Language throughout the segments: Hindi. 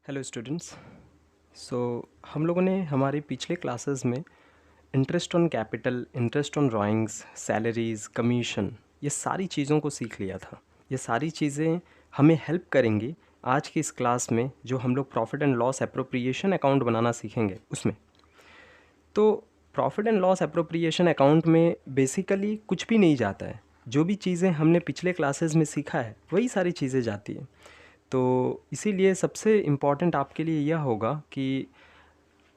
Hello students. सो हम लोगों ने हमारे पिछले क्लासेस में interest on capital, interest on drawings, salaries, commission, ये सारी चीज़ों को सीख लिया था। ये सारी चीज़ें हमें हेल्प करेंगी आज की इस क्लास में, जो हम लोग profit and loss appropriation account बनाना सीखेंगे उसमें। तो profit and loss appropriation account में बेसिकली कुछ भी नहीं जाता है। जो भी चीज़ें हमने पिछले क्लासेस में सीखा है वही सारी चीज़ें जाती हैं। तो इसीलिए सबसे इम्पॉर्टेंट आपके लिए यह होगा कि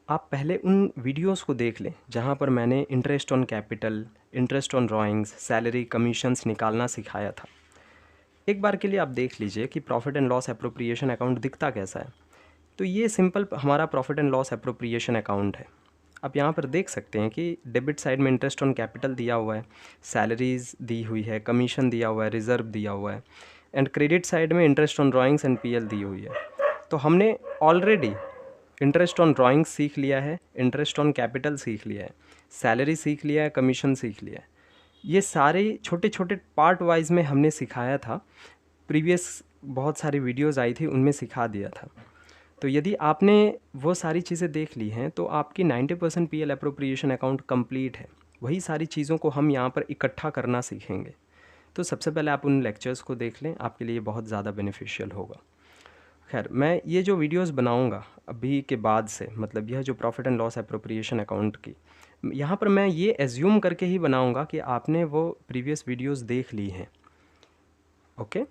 आप पहले उन वीडियोस को देख लें जहाँ पर मैंने interest on capital, interest on drawings, salary, commissions निकालना सिखाया था। एक बार के लिए आप देख लीजिए कि profit and loss appropriation account दिखता कैसा है। तो ये सिंपल हमारा profit and loss appropriation account है। आप यहाँ पर देख सकते हैं कि डेबिट साइड में इंटरेस्ट ऑन कैपिटल दिया हुआ है, सैलरीज दी हुई है, कमीशन दिया हुआ है, रिज़र्व दिया हुआ है, एंड क्रेडिट साइड में interest on drawings and PL दी हुई है। तो हमने ऑलरेडी इंटरेस्ट ऑन ड्राइंग्स सीख लिया है, इंटरेस्ट ऑन कैपिटल सीख लिया है, सैलरी सीख लिया है, कमीशन सीख लिया है। ये सारे छोटे छोटे पार्ट वाइज में हमने सिखाया था। प्रीवियस बहुत सारी वीडियोस आई थी, उनमें सिखा दिया था। तो यदि आपने वो सारी चीज़ें देख ली हैं तो आपकी 90% पीएल अप्रोप्रिएशन अकाउंट कंप्लीट है। वही सारी चीज़ों को हम यहाँ पर इकट्ठा करना सीखेंगे। तो सबसे पहले आप उन लेक्चर्स को देख लें, आपके लिए बहुत ज़्यादा बेनिफिशियल होगा। खैर, मैं ये जो वीडियोस बनाऊंगा अभी के बाद से, मतलब यह जो profit and loss appropriation account की, यहाँ पर मैं ये एज्यूम करके ही बनाऊंगा कि आपने वो प्रीवियस वीडियोस देख ली हैं। ओके,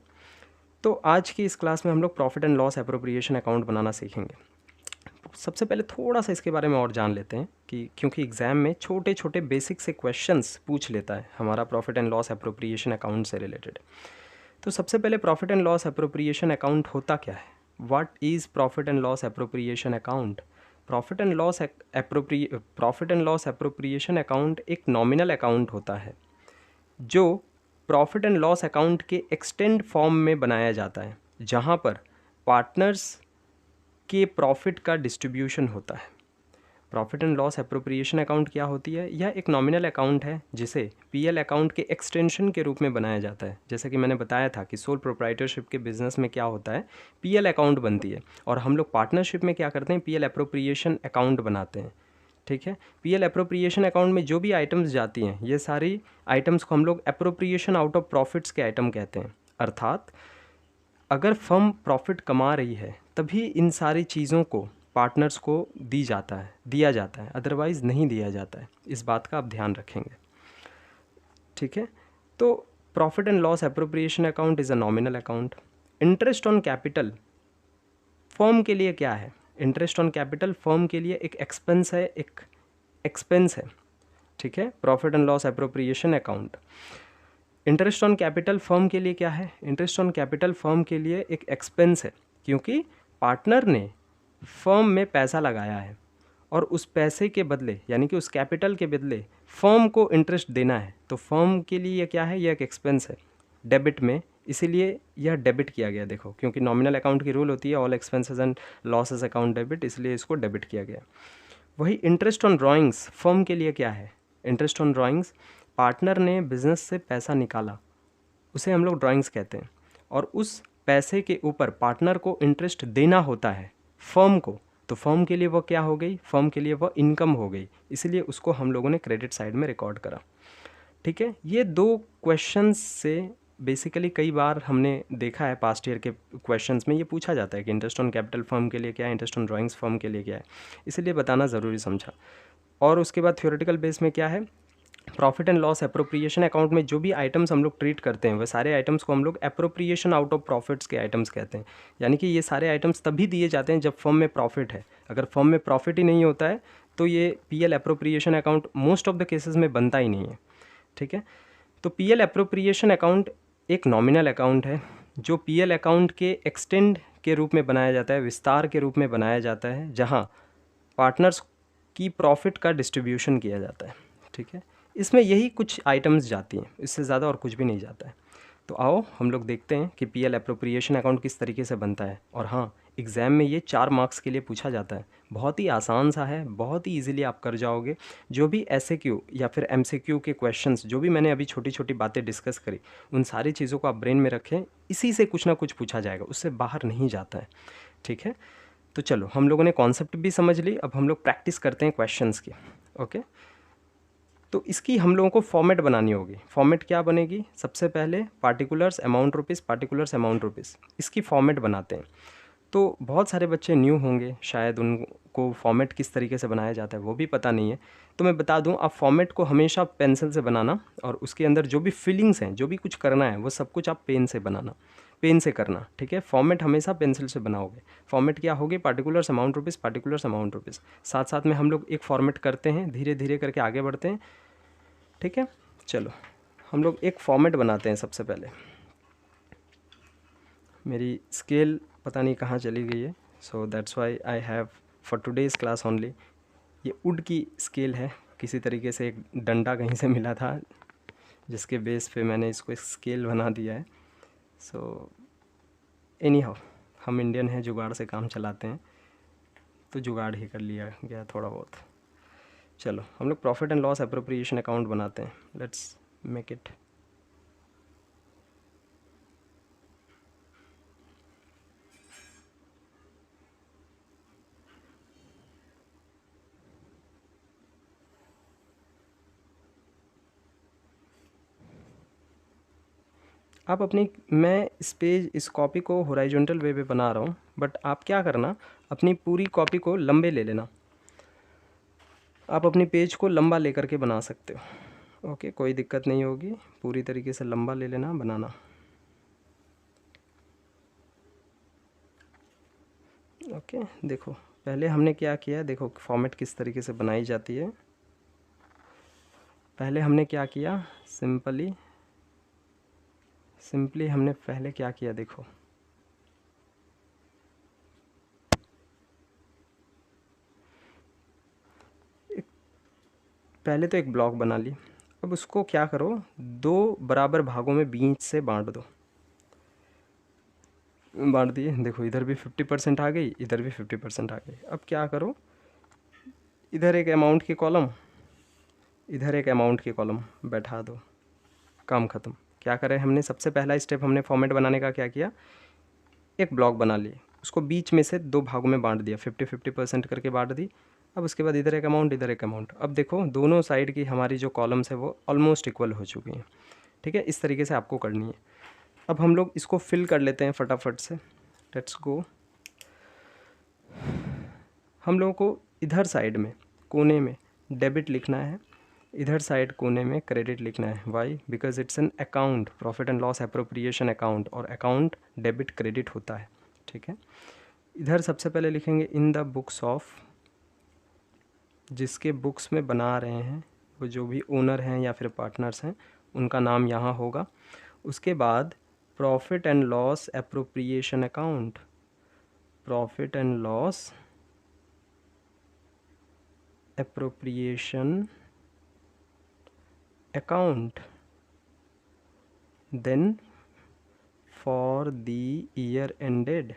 तो आज की इस क्लास में हम लोग profit and loss appropriation account बनाना सीखेंगे। सबसे पहले थोड़ा सा इसके बारे में और जान लेते हैं कि क्योंकि एग्ज़ाम में छोटे छोटे बेसिक से क्वेश्चंस पूछ लेता है हमारा profit and loss appropriation account से रिलेटेड। तो सबसे पहले profit and loss appropriation account होता क्या है? What is profit and loss appropriation account? Profit and loss appropriation account एक नॉमिनल अकाउंट होता है जो प्रॉफिट एंड लॉस अकाउंट के एक्सटेंड फॉर्म में बनाया जाता है, जहाँ पर पार्टनर्स के प्रॉफिट का डिस्ट्रीब्यूशन होता है। Profit and loss appropriation account क्या होती है? यह एक नॉमिनल अकाउंट है जिसे पीएल अकाउंट के एक्सटेंशन के रूप में बनाया जाता है। जैसे कि मैंने बताया था कि सोल प्रोप्राइटरशिप के बिजनेस में क्या होता है, पीएल अकाउंट बनती है, और हम लोग पार्टनरशिप में क्या करते हैं, पीएल एप्रोप्रिएशन अकाउंट बनाते हैं। ठीक है, पीएल एप्रोप्रिएशन अकाउंट में जो भी आइटम्स जाती हैं, ये सारी आइटम्स को हम लोग एप्रोप्रिएशन आउट ऑफ प्रॉफिट्स के आइटम कहते हैं। अर्थात अगर फर्म प्रॉफिट कमा रही है तभी इन सारी चीज़ों को पार्टनर्स को दिया जाता है, अदरवाइज़ नहीं दिया जाता है। इस बात का आप ध्यान रखेंगे। ठीक है, तो profit and loss appropriation account is a nominal account. Interest on capital firm के लिए क्या है? इंटरेस्ट ऑन कैपिटल फर्म के लिए एक एक्सपेंस है, ठीक है, profit and loss appropriation account. Interest on capital firm के लिए क्या है? इंटरेस्ट ऑन कैपिटल फर्म के लिए एक एक्सपेंस है, क्योंकि पार्टनर ने फर्म में पैसा लगाया है और उस पैसे के बदले, यानी कि उस कैपिटल के बदले फर्म को इंटरेस्ट देना है। तो फर्म के लिए यह क्या है? यह एक एक्सपेंस है डेबिट में, इसीलिए यह डेबिट किया गया। देखो, क्योंकि नॉमिनल अकाउंट की रूल होती है all expenses and losses account debit, इसलिए इसको डेबिट किया गया। वही इंटरेस्ट ऑन ड्राइंग्स फर्म के लिए क्या है? इंटरेस्ट ऑन ड्राइंग्स, पार्टनर ने बिजनेस से पैसा निकाला, उसे हम लोग ड्राइंग्स कहते हैं, और उस पैसे के ऊपर पार्टनर को इंटरेस्ट देना होता है फर्म को। तो फर्म के लिए वो क्या हो गई? फर्म के लिए वो इनकम हो गई, इसलिए उसको हम लोगों ने क्रेडिट साइड में रिकॉर्ड करा। ठीक है, ये दो क्वेश्चंस से बेसिकली कई बार हमने देखा है, पास्ट ईयर के क्वेश्चंस में ये पूछा जाता है कि इंटरेस्ट ऑन कैपिटल फर्म के लिए क्या है, इंटरेस्ट ऑन ड्राइंग्स फर्म के लिए क्या है, इसलिए बताना ज़रूरी समझा। और उसके बाद थ्योरेटिकल बेस में क्या है, profit and loss appropriation account में जो भी आइटम्स हम लोग ट्रीट करते हैं, वह सारे आइटम्स को हम लोग एप्रोप्रिएशन आउट ऑफ प्रॉफिट्स के आइटम्स कहते हैं। यानी कि ये सारे आइटम्स तभी दिए जाते हैं जब फर्म में प्रॉफिट है। अगर फर्म में प्रॉफिट ही नहीं होता है तो ये PL appropriation account most of the cases में बनता ही नहीं है। ठीक है, तो पीएल एप्रोप्रिएशन अकाउंट एक नॉमिनल अकाउंट है जो पीएल अकाउंट के एक्सटेंड के रूप में बनाया जाता है, विस्तार के रूप में बनाया जाता है, जहाँ पार्टनर्स की प्रॉफिट का डिस्ट्रीब्यूशन किया जाता है। ठीक है, इसमें यही कुछ आइटम्स जाती हैं, इससे ज़्यादा और कुछ भी नहीं जाता है। तो आओ हम लोग देखते हैं कि पीएल एप्रोप्रिएशन अकाउंट किस तरीके से बनता है। और हाँ, एग्ज़ाम में ये 4 मार्क्स के लिए पूछा जाता है। बहुत ही आसान सा है, बहुत ही इजीली आप कर जाओगे। जो भी एसएक्यू या फिर एमसीक्यू के क्वेश्चंस, जो भी मैंने अभी छोटी छोटी बातें डिस्कस करी, उन सारी चीज़ों को आप ब्रेन में रखें, इसी से कुछ ना कुछ पूछा जाएगा, उससे बाहर नहीं जाता है। ठीक है, तो चलो हम लोगों ने कॉन्सेप्ट भी समझ ली, अब हम लोग प्रैक्टिस करते हैं क्वेश्चंस की। ओके, तो इसकी हम लोगों को फॉर्मेट बनानी होगी। फॉर्मेट क्या बनेगी? सबसे पहले particulars amount rupees, particulars amount rupees, इसकी फॉर्मेट बनाते हैं। तो बहुत सारे बच्चे न्यू होंगे, शायद उनको फॉर्मेट किस तरीके से बनाया जाता है वो भी पता नहीं है। तो मैं बता दूं, आप फॉर्मेट को हमेशा पेंसिल से बनाना, और उसके अंदर जो भी फीलिंग्स हैं, जो भी कुछ करना है, वो सब कुछ आप पेन से बनाना, पेन से करना, ठीक है। फॉर्मेट हमेशा पेंसिल से बनाओगे। फॉर्मेट क्या होगी? Particulars amount rupees, particulars amount rupees. साथ साथ में हम लोग एक फॉर्मेट करते हैं, धीरे धीरे करके आगे बढ़ते हैं, ठीक है। चलो हम लोग एक फॉर्मेट बनाते हैं। सबसे पहले मेरी स्केल पता नहीं कहाँ चली गई है, so that's why I have for today's class only, ये वुड की स्केल है, किसी तरीके से एक डंडा कहीं से मिला था जिसके बेस पे मैंने इसको एक स्केल बना दिया है। सो एनी हाउ, हम इंडियन हैं, जुगाड़ से काम चलाते हैं, तो जुगाड़ ही कर लिया गया थोड़ा बहुत। चलो हम लोग profit and loss appropriation account बनाते हैं। Let's make it. आप अपनी, मैं इस कॉपी को हॉरिजॉन्टल वे पे बना रहा हूँ, बट आप क्या करना, अपनी पूरी कॉपी को लंबे ले लेना। आप अपनी पेज को लंबा लेकर के बना सकते हो। ओके, कोई दिक्कत नहीं होगी, पूरी तरीके से लंबा ले लेना, बनाना। ओके, देखो पहले हमने क्या किया है, देखो फॉर्मेट किस तरीके से बनाई जाती है। पहले हमने क्या किया, सिंपली हमने पहले क्या किया, देखो पहले तो एक ब्लॉक बना ली। अब उसको क्या करो, 2 बराबर भागों में बीच से बांट दो। बांट दिए, देखो इधर भी 50% आ गई, इधर भी 50% आ गई। अब क्या करो, इधर एक अमाउंट की कॉलम, इधर एक अमाउंट की कॉलम बैठा दो, काम ख़त्म। क्या करें हमने, सबसे पहला स्टेप हमने फॉर्मेट बनाने का क्या किया, एक ब्लॉक बना लिए, उसको बीच में से 2 भागों में बांट दिया, 50-50% करके बांट दी। अब उसके बाद इधर एक अमाउंट, इधर एक अमाउंट। अब देखो दोनों साइड की हमारी जो कॉलम्स है वो ऑलमोस्ट इक्वल हो चुकी हैं, ठीक है। इस तरीके से आपको करनी है। अब हम लोग इसको फिल कर लेते हैं फटाफट से। Let's go. हम लोगों को इधर साइड में कोने में डेबिट लिखना है, इधर साइड कोने में क्रेडिट लिखना है। Why? Because it's an account, profit and loss appropriation account, और अकाउंट डेबिट क्रेडिट होता है, ठीक है। इधर सबसे पहले लिखेंगे इन द बुक्स ऑफ, जिसके बुक्स में बना रहे हैं वो जो भी ओनर हैं या फिर पार्टनर्स हैं, उनका नाम यहाँ होगा। उसके बाद profit and loss appropriation account, profit and loss appropriation account, then for the year ended,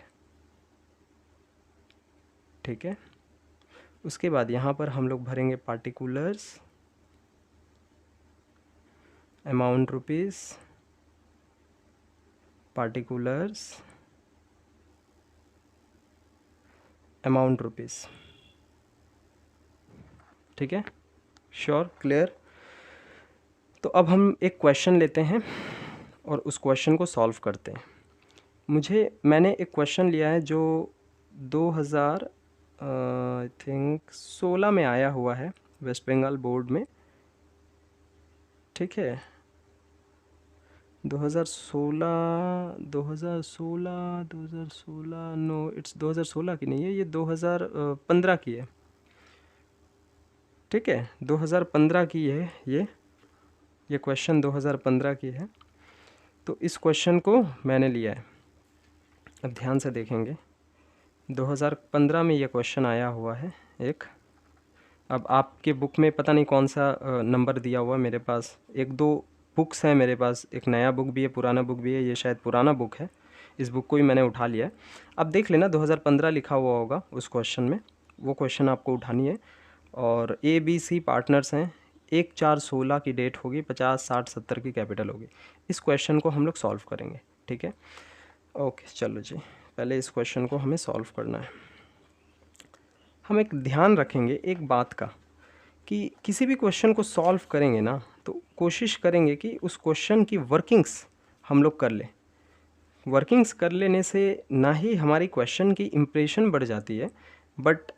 ठीक है। उसके बाद यहाँ पर हम लोग भरेंगे particulars amount rupees, particulars amount rupees, ठीक है। Sure, clear. तो अब हम एक क्वेश्चन लेते हैं और उस क्वेश्चन को सॉल्व करते हैं। मैंने एक क्वेश्चन लिया है जो 2000 आई थिंक 16 में आया हुआ है वेस्ट बंगाल बोर्ड में, ठीक है। 2016 नो, इट्स 2016 की नहीं है, ये 2015 की है, ठीक है। 2015 की है ये क्वेश्चन 2015 की है। तो इस क्वेश्चन को मैंने लिया है। अब ध्यान से देखेंगे, 2015 में ये क्वेश्चन आया हुआ है एक। अब आपके बुक में पता नहीं कौन सा नंबर दिया हुआ, मेरे पास 1-2 बुक्स हैं मेरे पास, एक नया बुक भी है, पुराना बुक भी है। ये शायद पुराना बुक है, इस बुक को ही मैंने उठा लिया है। अब देख लेना 2015 लिखा हुआ होगा उस क्वेश्चन में, वो क्वेश्चन आपको उठानी है। और ABC पार्टनर्स हैं, 1/4/16 की डेट होगी, 50, 60, 70 की कैपिटल होगी। इस क्वेश्चन को हम लोग सॉल्व करेंगे, ठीक है। ओके चलो जी, पहले इस क्वेश्चन को हमें सॉल्व करना है। हम एक ध्यान रखेंगे एक बात का कि किसी भी क्वेश्चन को सॉल्व करेंगे ना तो कोशिश करेंगे कि उस क्वेश्चन की वर्किंग्स हम लोग कर लें। वर्किंग्स कर लेने से ना ही हमारी क्वेश्चन की इम्प्रेशन बढ़ जाती है, बट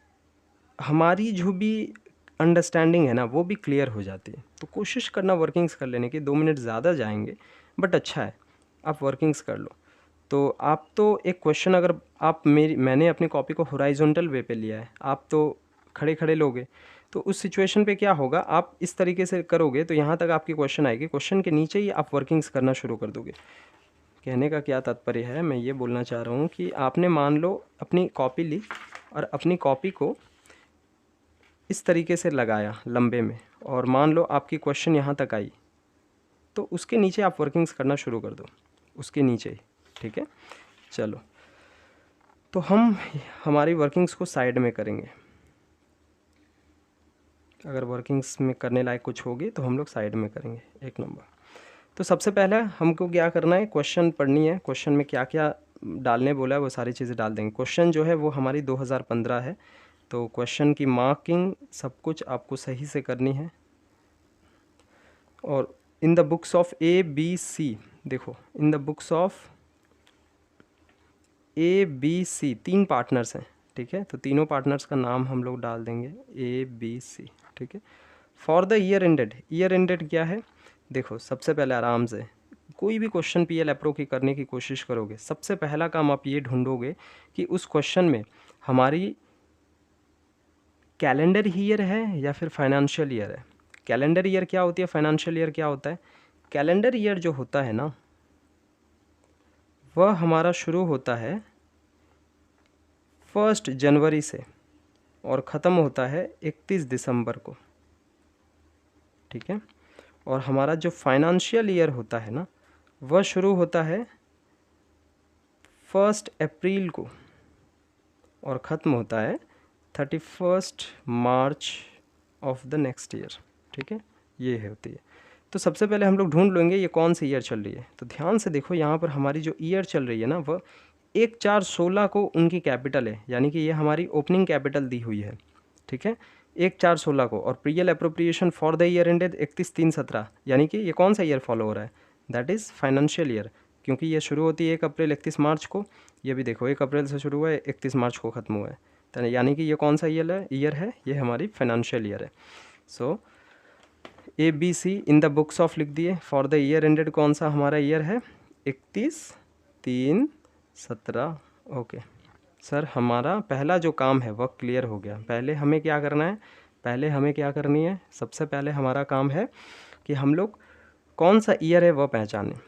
हमारी जो भी अंडरस्टैंडिंग है ना वो भी क्लियर हो जाती है। तो कोशिश करना वर्किंग्स कर लेने की, 2 मिनट ज़्यादा जाएंगे बट अच्छा है, आप वर्किंग्स कर लो। तो आप तो एक क्वेश्चन, अगर आप मैंने अपनी कॉपी को हॉराइजॉन्टल वे पे लिया है, आप तो खड़े खड़े लोगे, तो उस सिचुएशन पे क्या होगा, आप इस तरीके से करोगे तो यहाँ तक आपकी क्वेश्चन आएगी, क्वेश्चन के नीचे ही आप वर्किंग्स करना शुरू कर दोगे। कहने का क्या तात्पर्य है, मैं ये बोलना चाह रहा हूँ कि आपने मान लो अपनी कॉपी ली और अपनी कॉपी को इस तरीके से लगाया लंबे में, और मान लो आपकी क्वेश्चन यहाँ तक आई, तो उसके नीचे आप वर्किंग्स करना शुरू कर दो, उसके नीचे ही। ठीक है, चलो तो हम हमारी वर्किंग्स को साइड में करेंगे। अगर वर्किंग्स में करने लायक कुछ होगी तो हम लोग साइड में करेंगे, 1 नंबर। तो सबसे पहले हमको क्या करना है, क्वेश्चन पढ़नी है, क्वेश्चन में क्या क्या डालने बोला है वो सारी चीज़ें डाल देंगे। क्वेश्चन जो है वो हमारी 2015 है, तो क्वेश्चन की मार्किंग सब कुछ आपको सही से करनी है। और इन द बुक्स ऑफ ABC, देखो इन the books of ABC 3 partners हैं, ठीक है, तो तीनों पार्टनर्स का नाम हम लोग डाल देंगे ABC। ठीक है, for the year ended, year ended क्या है, देखो सबसे पहले आराम से कोई भी क्वेश्चन PL अप्रो की करने की कोशिश करोगे, सबसे पहला काम आप ये ढूंढोगे कि उस क्वेश्चन में हमारी कैलेंडर ईयर है या फिर फाइनेंशियल ईयर है। कैलेंडर ईयर क्या होती है, फाइनेंशियल ईयर क्या होता है। कैलेंडर ईयर जो होता है ना वह हमारा शुरू होता है 1 जनवरी से और ख़त्म होता है 31 दिसंबर को। ठीक है, और हमारा जो फाइनेंशियल ईयर होता है ना वह शुरू होता है 1 अप्रैल को और ख़त्म होता है 31 मार्च ऑफ द नेक्स्ट ईयर। ठीक है, ये होती है। तो सबसे पहले हम लोग ढूंढ लेंगे ये कौन सी ईयर चल रही है। तो ध्यान से देखो यहाँ पर हमारी जो ईयर चल रही है ना वह 1/4/16 को उनकी कैपिटल है, यानी कि ये हमारी ओपनिंग कैपिटल दी हुई है। ठीक है, 1/4/16 को, और Priyal appropriation for the year ended 31/3/17, यानी कि ये कौन सा ईयर फॉलो हो रहा है, दैट इज़ फाइनेंशियल ईयर, क्योंकि ये शुरू होती है 1 अप्रैल 31 मार्च को। ये भी देखो 1 अप्रैल से शुरू हुआ है 31 मार्च को ख़त्म हुआ है, तो यानी कि ये कौन सा ईयर है, ये हमारी फाइनेंशियल ईयर है। सो ABC in the books of लिख दिए। फॉर द ईयर एंडेड कौन सा हमारा ईयर है, 31/3/17। ओके सर, हमारा पहला जो काम है वह क्लियर हो गया। पहले हमें क्या करना है, पहले हमें क्या करनी है, सबसे पहले हमारा काम है कि हम लोग कौन सा ईयर है वह पहचानें।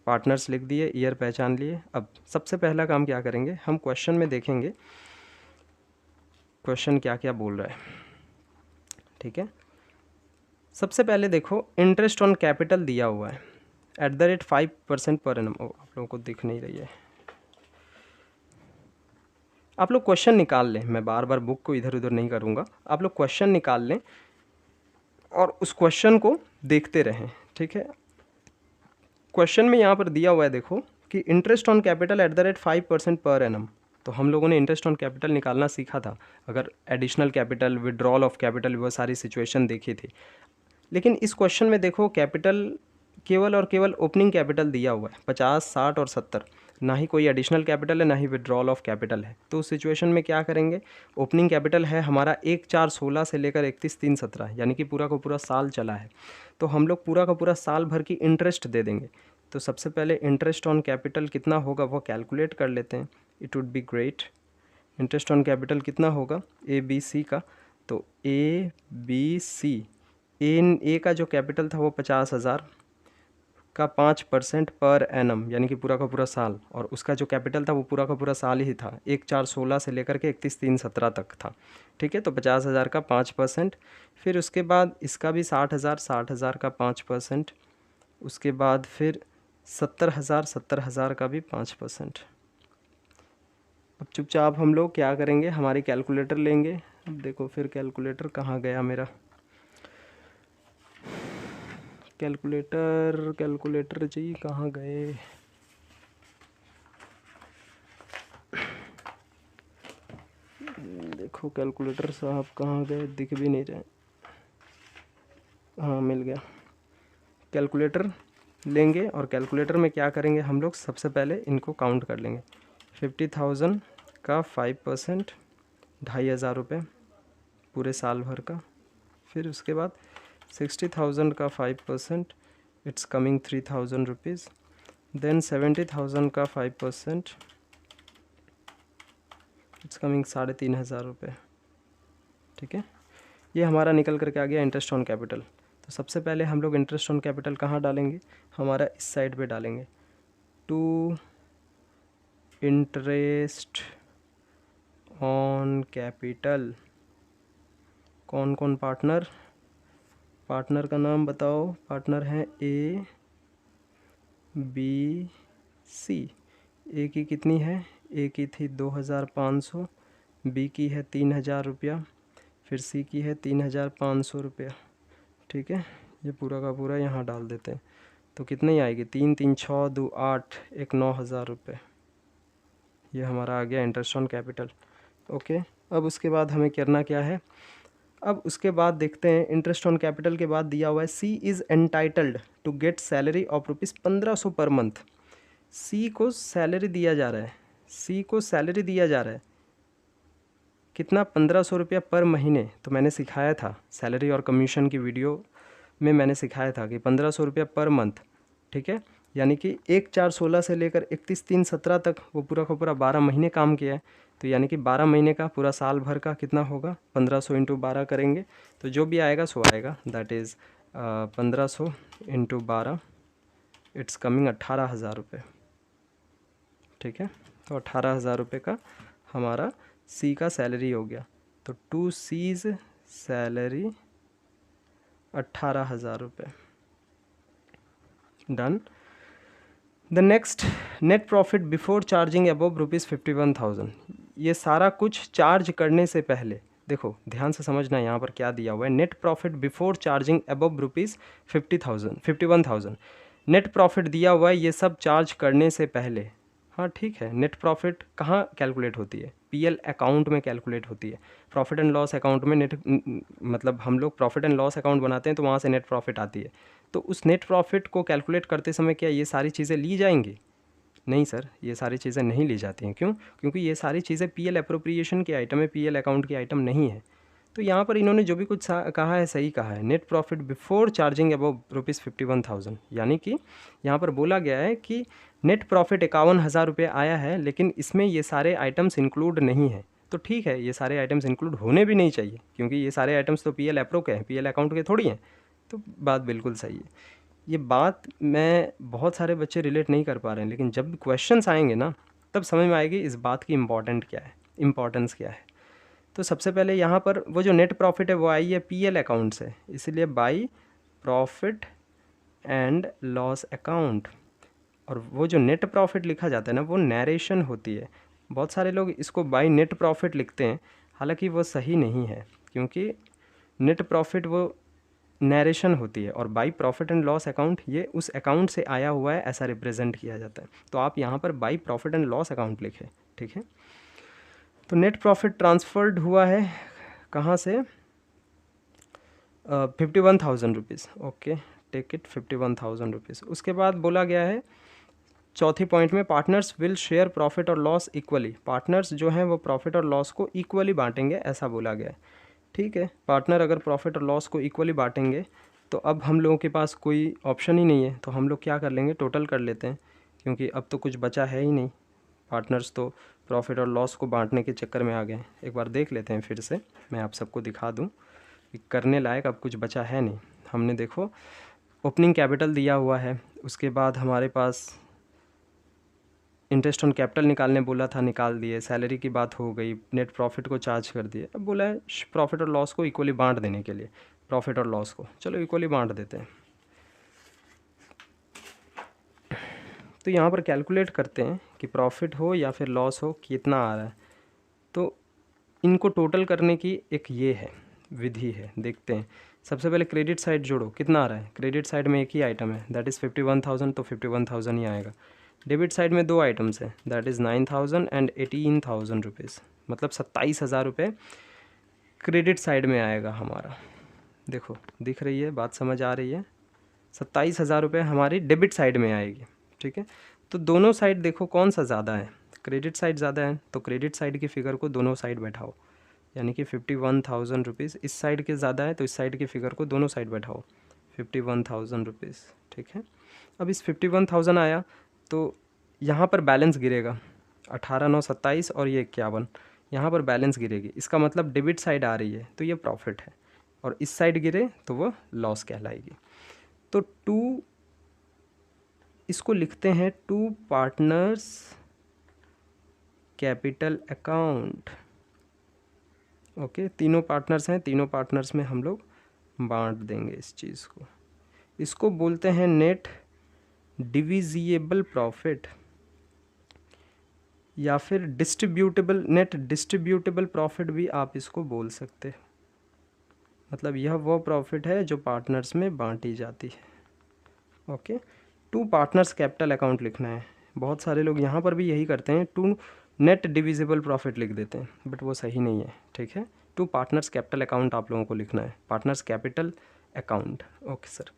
पार्टनर्स लिख दिए, ईयर पहचान लिए। अब सबसे पहला काम क्या करेंगे, हम क्वेश्चन में देखेंगे क्वेश्चन क्या क्या बोल रहा है। ठीक है, सबसे पहले देखो इंटरेस्ट ऑन कैपिटल दिया हुआ है @5% पर एनम। आप लोगों को दिख नहीं रही है, आप लोग क्वेश्चन निकाल लें, मैं बार बार बुक को इधर उधर नहीं करूँगा, आप लोग क्वेश्चन निकाल लें और उस क्वेश्चन को देखते रहें। ठीक है, क्वेश्चन में यहाँ पर दिया हुआ है देखो कि interest on capital @5% per annum. तो हम लोगों ने इंटरेस्ट ऑन कैपिटल निकालना सीखा था, अगर additional capital, withdrawal of capital, वो सारी सिचुएशन देखी थी। लेकिन इस क्वेश्चन में देखो कैपिटल केवल और केवल ओपनिंग कैपिटल दिया हुआ है 50, 60 और 70, ना ही कोई एडिशनल कैपिटल है ना ही विड्रॉल ऑफ कैपिटल है। तो उस सिचुएशन में क्या करेंगे, ओपनिंग कैपिटल है हमारा 1/4/16 से लेकर 31/3/17, यानी कि पूरा का पूरा साल चला है, तो हम लोग पूरा का पूरा साल भर की इंटरेस्ट दे देंगे। तो सबसे पहले इंटरेस्ट ऑन कैपिटल कितना होगा वो कैलकुलेट कर लेते हैं, it would be great. Interest on capital कितना होगा ABC का, तो ABC ए का जो कैपिटल था वो 50,000 का 5% पर एनम, यानी कि पूरा का पूरा साल, और उसका जो कैपिटल था वो पूरा का पूरा साल ही था, 1/4/16 से लेकर के 31/3/17 तक था। ठीक है, तो 50,000 का 5%, फिर उसके बाद इसका भी 60,000 का 5%, उसके बाद फिर 70,000 का भी 5%। अब चुपचाप हम लोग क्या करेंगे, हमारी कैलकुलेटर लेंगे। अब देखो फिर कैलकुलेटर कहाँ गया मेरा, कैलकुलेटर जी कहाँ गए। देखो कैलकुलेटर साहब कहाँ गए, दिख भी नहीं रहे। हाँ मिल गया। कैलकुलेटर लेंगे और कैलकुलेटर में क्या करेंगे हम लोग, सबसे पहले इनको काउंट कर लेंगे। 50,000 का 5% 2,500 रुपये पूरे साल भर का। फिर उसके बाद 60,000 का 5% इट्स कमिंग 3,000 रुपीज़। देन 70,000 का 5% इट्स कमिंग 3,500 रुपये। ठीक है, ये हमारा निकल करके आ गया इंटरेस्ट ऑन कैपिटल। तो सबसे पहले हम लोग इंटरेस्ट ऑन कैपिटल कहाँ डालेंगे, हमारा इस साइड पे डालेंगे, टू इंटरेस्ट ऑन कैपिटल। कौन कौन पार्टनर, पार्टनर का नाम बताओ। पार्टनर हैं ए बी सी। ए की कितनी है, ए की थी 2,500, बी की है 3,000 रुपया, फिर सी की है 3,500 रुपया। ठीक है, ये पूरा का पूरा यहाँ डाल देते हैं। तो कितनी आएगी, 3 3 6 2 8 1 9,000 रुपये। ये हमारा आ गया इंटरेस्ट ऑन कैपिटल। ओके, अब उसके बाद हमें करना क्या है, अब उसके बाद देखते हैं इंटरेस्ट ऑन कैपिटल के बाद दिया हुआ है she is entitled to get salary of ₹1500 per month. सी को सैलरी दिया जा रहा है, सी को सैलरी दिया जा रहा है कितना, 1,500 रुपया पर महीने। तो मैंने सिखाया था सैलरी और कमीशन की वीडियो में, मैंने सिखाया था कि 1,500 रुपया पर मंथ। ठीक है, यानी कि 1/4/16 से लेकर 31/3/17 तक वो पूरा का पूरा 12 महीने काम किया है। तो यानी कि 12 महीने का पूरा साल भर का कितना होगा, 1,500 इंटू 12 करेंगे तो जो भी आएगा सो आएगा, that is 1,500 into 12 it's coming 18,000 रुपये। ठीक है, तो 18,000 रुपये का हमारा सी का सैलरी हो गया। तो टू सीज सैलरी 18,000 रुपये। Done. The next, net profit before charging above ₹51,000। ये सारा कुछ चार्ज करने से पहले, देखो ध्यान से समझना यहाँ पर क्या दिया हुआ है, net profit before charging above ₹51,000। Net profit दिया हुआ है ये सब चार्ज करने से पहले। हाँ ठीक है, नेट प्रॉफिट कहाँ कैलकुलेट होती है, पीएल अकाउंट में कैलकुलेट होती है। प्रॉफिट एंड लॉस अकाउंट में नेट मतलब हम लोग प्रॉफिट एंड लॉस अकाउंट बनाते हैं तो वहाँ से नेट प्रॉफिट आती है। तो उस नेट प्रॉफिट को कैलकुलेट करते समय क्या ये सारी चीज़ें ली जाएंगी, नहीं सर, ये सारी चीज़ें नहीं ली जाती हैं। क्यों, क्योंकि ये सारी चीज़ें पीएल अप्रोप्रिएशन की आइटम है, पीएल अकाउंट की आइटम नहीं है। तो यहाँ पर इन्होंने जो भी कुछ कहा है सही कहा है, net profit before charging above ₹51,000, यानी कि यहाँ पर बोला गया है कि नेट प्रॉफिट 51,000 रुपये आया है, लेकिन इसमें ये सारे आइटम्स इंक्लूड नहीं है। तो ठीक है, ये सारे आइटम्स इंक्लूड होने भी नहीं चाहिए, क्योंकि ये सारे आइटम्स तो पीएल अप्रो के हैं, पीएल अकाउंट के थोड़ी हैं। तो बात बिल्कुल सही है। ये बात मैं बहुत सारे बच्चे रिलेट नहीं कर पा रहे हैं, लेकिन जब क्वेश्चंस आएंगे ना तब समझ में आएगी इस बात की इम्पॉर्टेंस क्या है। तो सबसे पहले यहाँ पर वो जो नेट प्रॉफिट है वो आई है पीएल अकाउंट से, इसलिए by profit and loss account. और वो जो नेट प्रॉफिट लिखा जाता है ना वो नैरेशन होती है। बहुत सारे लोग इसको बाई नेट प्रॉफिट लिखते हैं, हालांकि वो सही नहीं है, क्योंकि नेट प्रॉफिट वो नैरेशन होती है और by profit and loss account ये उस अकाउंट से आया हुआ है, ऐसा रिप्रेजेंट किया जाता है। तो आप यहाँ पर by profit and loss account लिखें। ठीक है, तो नेट प्रॉफिट ट्रांसफर्ड हुआ है कहाँ से, 51,000 rupees. Okay, take it 51,000 rupees. उसके बाद बोला गया है चौथी पॉइंट में, पार्टनर्स विल शेयर प्रॉफिट और लॉस इक्वली। पार्टनर्स जो हैं वो प्रॉफिट और लॉस को इक्वली बांटेंगे, ऐसा बोला गया है। ठीक है, पार्टनर अगर प्रॉफिट और लॉस को इक्वली बांटेंगे तो अब हम लोगों के पास कोई ऑप्शन ही नहीं है, तो हम लोग क्या कर लेंगे, टोटल कर लेते हैं, क्योंकि अब तो कुछ बचा है ही नहीं। पार्टनर्स तो प्रॉफिट और लॉस को बांटने के चक्कर में आ गए। एक बार देख लेते हैं फिर से, मैं आप सबको दिखा दूं कि करने लायक अब कुछ बचा है नहीं। हमने देखो ओपनिंग कैपिटल दिया हुआ है, उसके बाद हमारे पास इंटरेस्ट ऑन कैपिटल निकालने बोला था, निकाल दिए, सैलरी की बात हो गई, नेट प्रॉफिट को चार्ज कर दिए। अब बोला है प्रॉफिट और लॉस को इक्वली बांट देने के लिए, प्रॉफिट और लॉस को चलो इक्वली बांट देते हैं। तो यहाँ पर कैलकुलेट करते हैं कि प्रॉफिट हो या फिर लॉस हो कितना आ रहा है। तो इनको टोटल करने की एक ये है विधि है, देखते हैं। सबसे पहले क्रेडिट साइड जोड़ो, कितना आ रहा है, क्रेडिट साइड में एक ही आइटम है दैट इज़ 51,000, तो 51,000 ही आएगा। डेबिट साइड में दो आइटम्स हैं, दैट इज़ 9,000 एंड 18,000 रुपीज़, मतलब 27,000 रुपये क्रेडिट साइड में आएगा हमारा। देखो दिख रही है बात, समझ आ रही है? 27,000 रुपये हमारी डेबिट साइड में आएगी, ठीक है। तो दोनों साइड देखो कौन सा ज़्यादा है, क्रेडिट साइड ज़्यादा है, तो क्रेडिट साइड की फ़िगर को दोनों साइड बैठाओ, यानी कि 51,000 रुपीज़ इस साइड के ज़्यादा है, तो इस साइड की फ़िगर को दोनों साइड बैठाओ, 51,000 रुपीज़, ठीक है। अब इस 51,000 आया तो यहाँ पर बैलेंस गिरेगा, 18,927 और ये 51, यहाँ पर बैलेंस गिरेगी, इसका मतलब डेबिट साइड आ रही है तो ये प्रॉफिट है, और इस साइड गिरे तो वो लॉस कहलाएगी। तो टू, इसको लिखते हैं to partners capital account. Okay, तीनों पार्टनर्स हैं, तीनों पार्टनर्स में हम लोग बांट देंगे इस चीज़ को। इसको बोलते हैं नेट डिविजिएबल प्रॉफिट, या फिर डिस्ट्रीब्यूटेबल, नेट डिस्ट्रीब्यूटेबल प्रॉफिट भी आप इसको बोल सकते हैं। मतलब यह वो प्रॉफिट है जो पार्टनर्स में बांटी जाती है। Okay, to partners capital account लिखना है। बहुत सारे लोग यहाँ पर भी यही करते हैं, टू नेट डिविजिबल प्रॉफिट लिख देते हैं, बट वो सही नहीं है, ठीक है। टू पार्टनर्स कैपिटल अकाउंट आप लोगों को लिखना है, partners capital account. Okay sir,